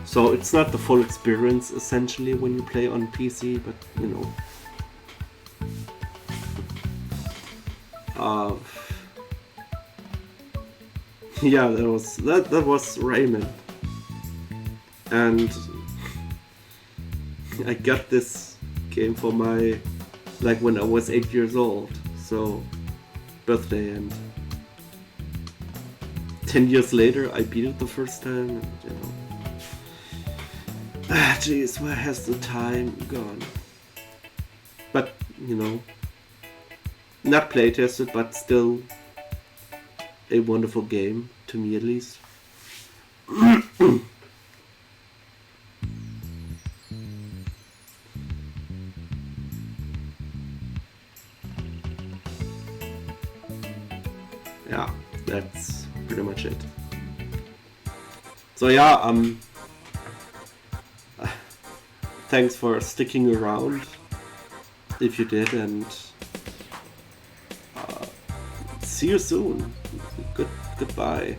So it's not the full experience essentially when you play on PC, but you know. Yeah, that was Rayman. And I got this game for my, like, when I was 8 years old, so birthday, and 10 years later I beat it the first time, and you know. Jeez, where has the time gone? But, you know, not playtested, but still a wonderful game, to me at least. Yeah, that's pretty much it. So yeah, thanks for sticking around, if you did, and see you soon. Goodbye.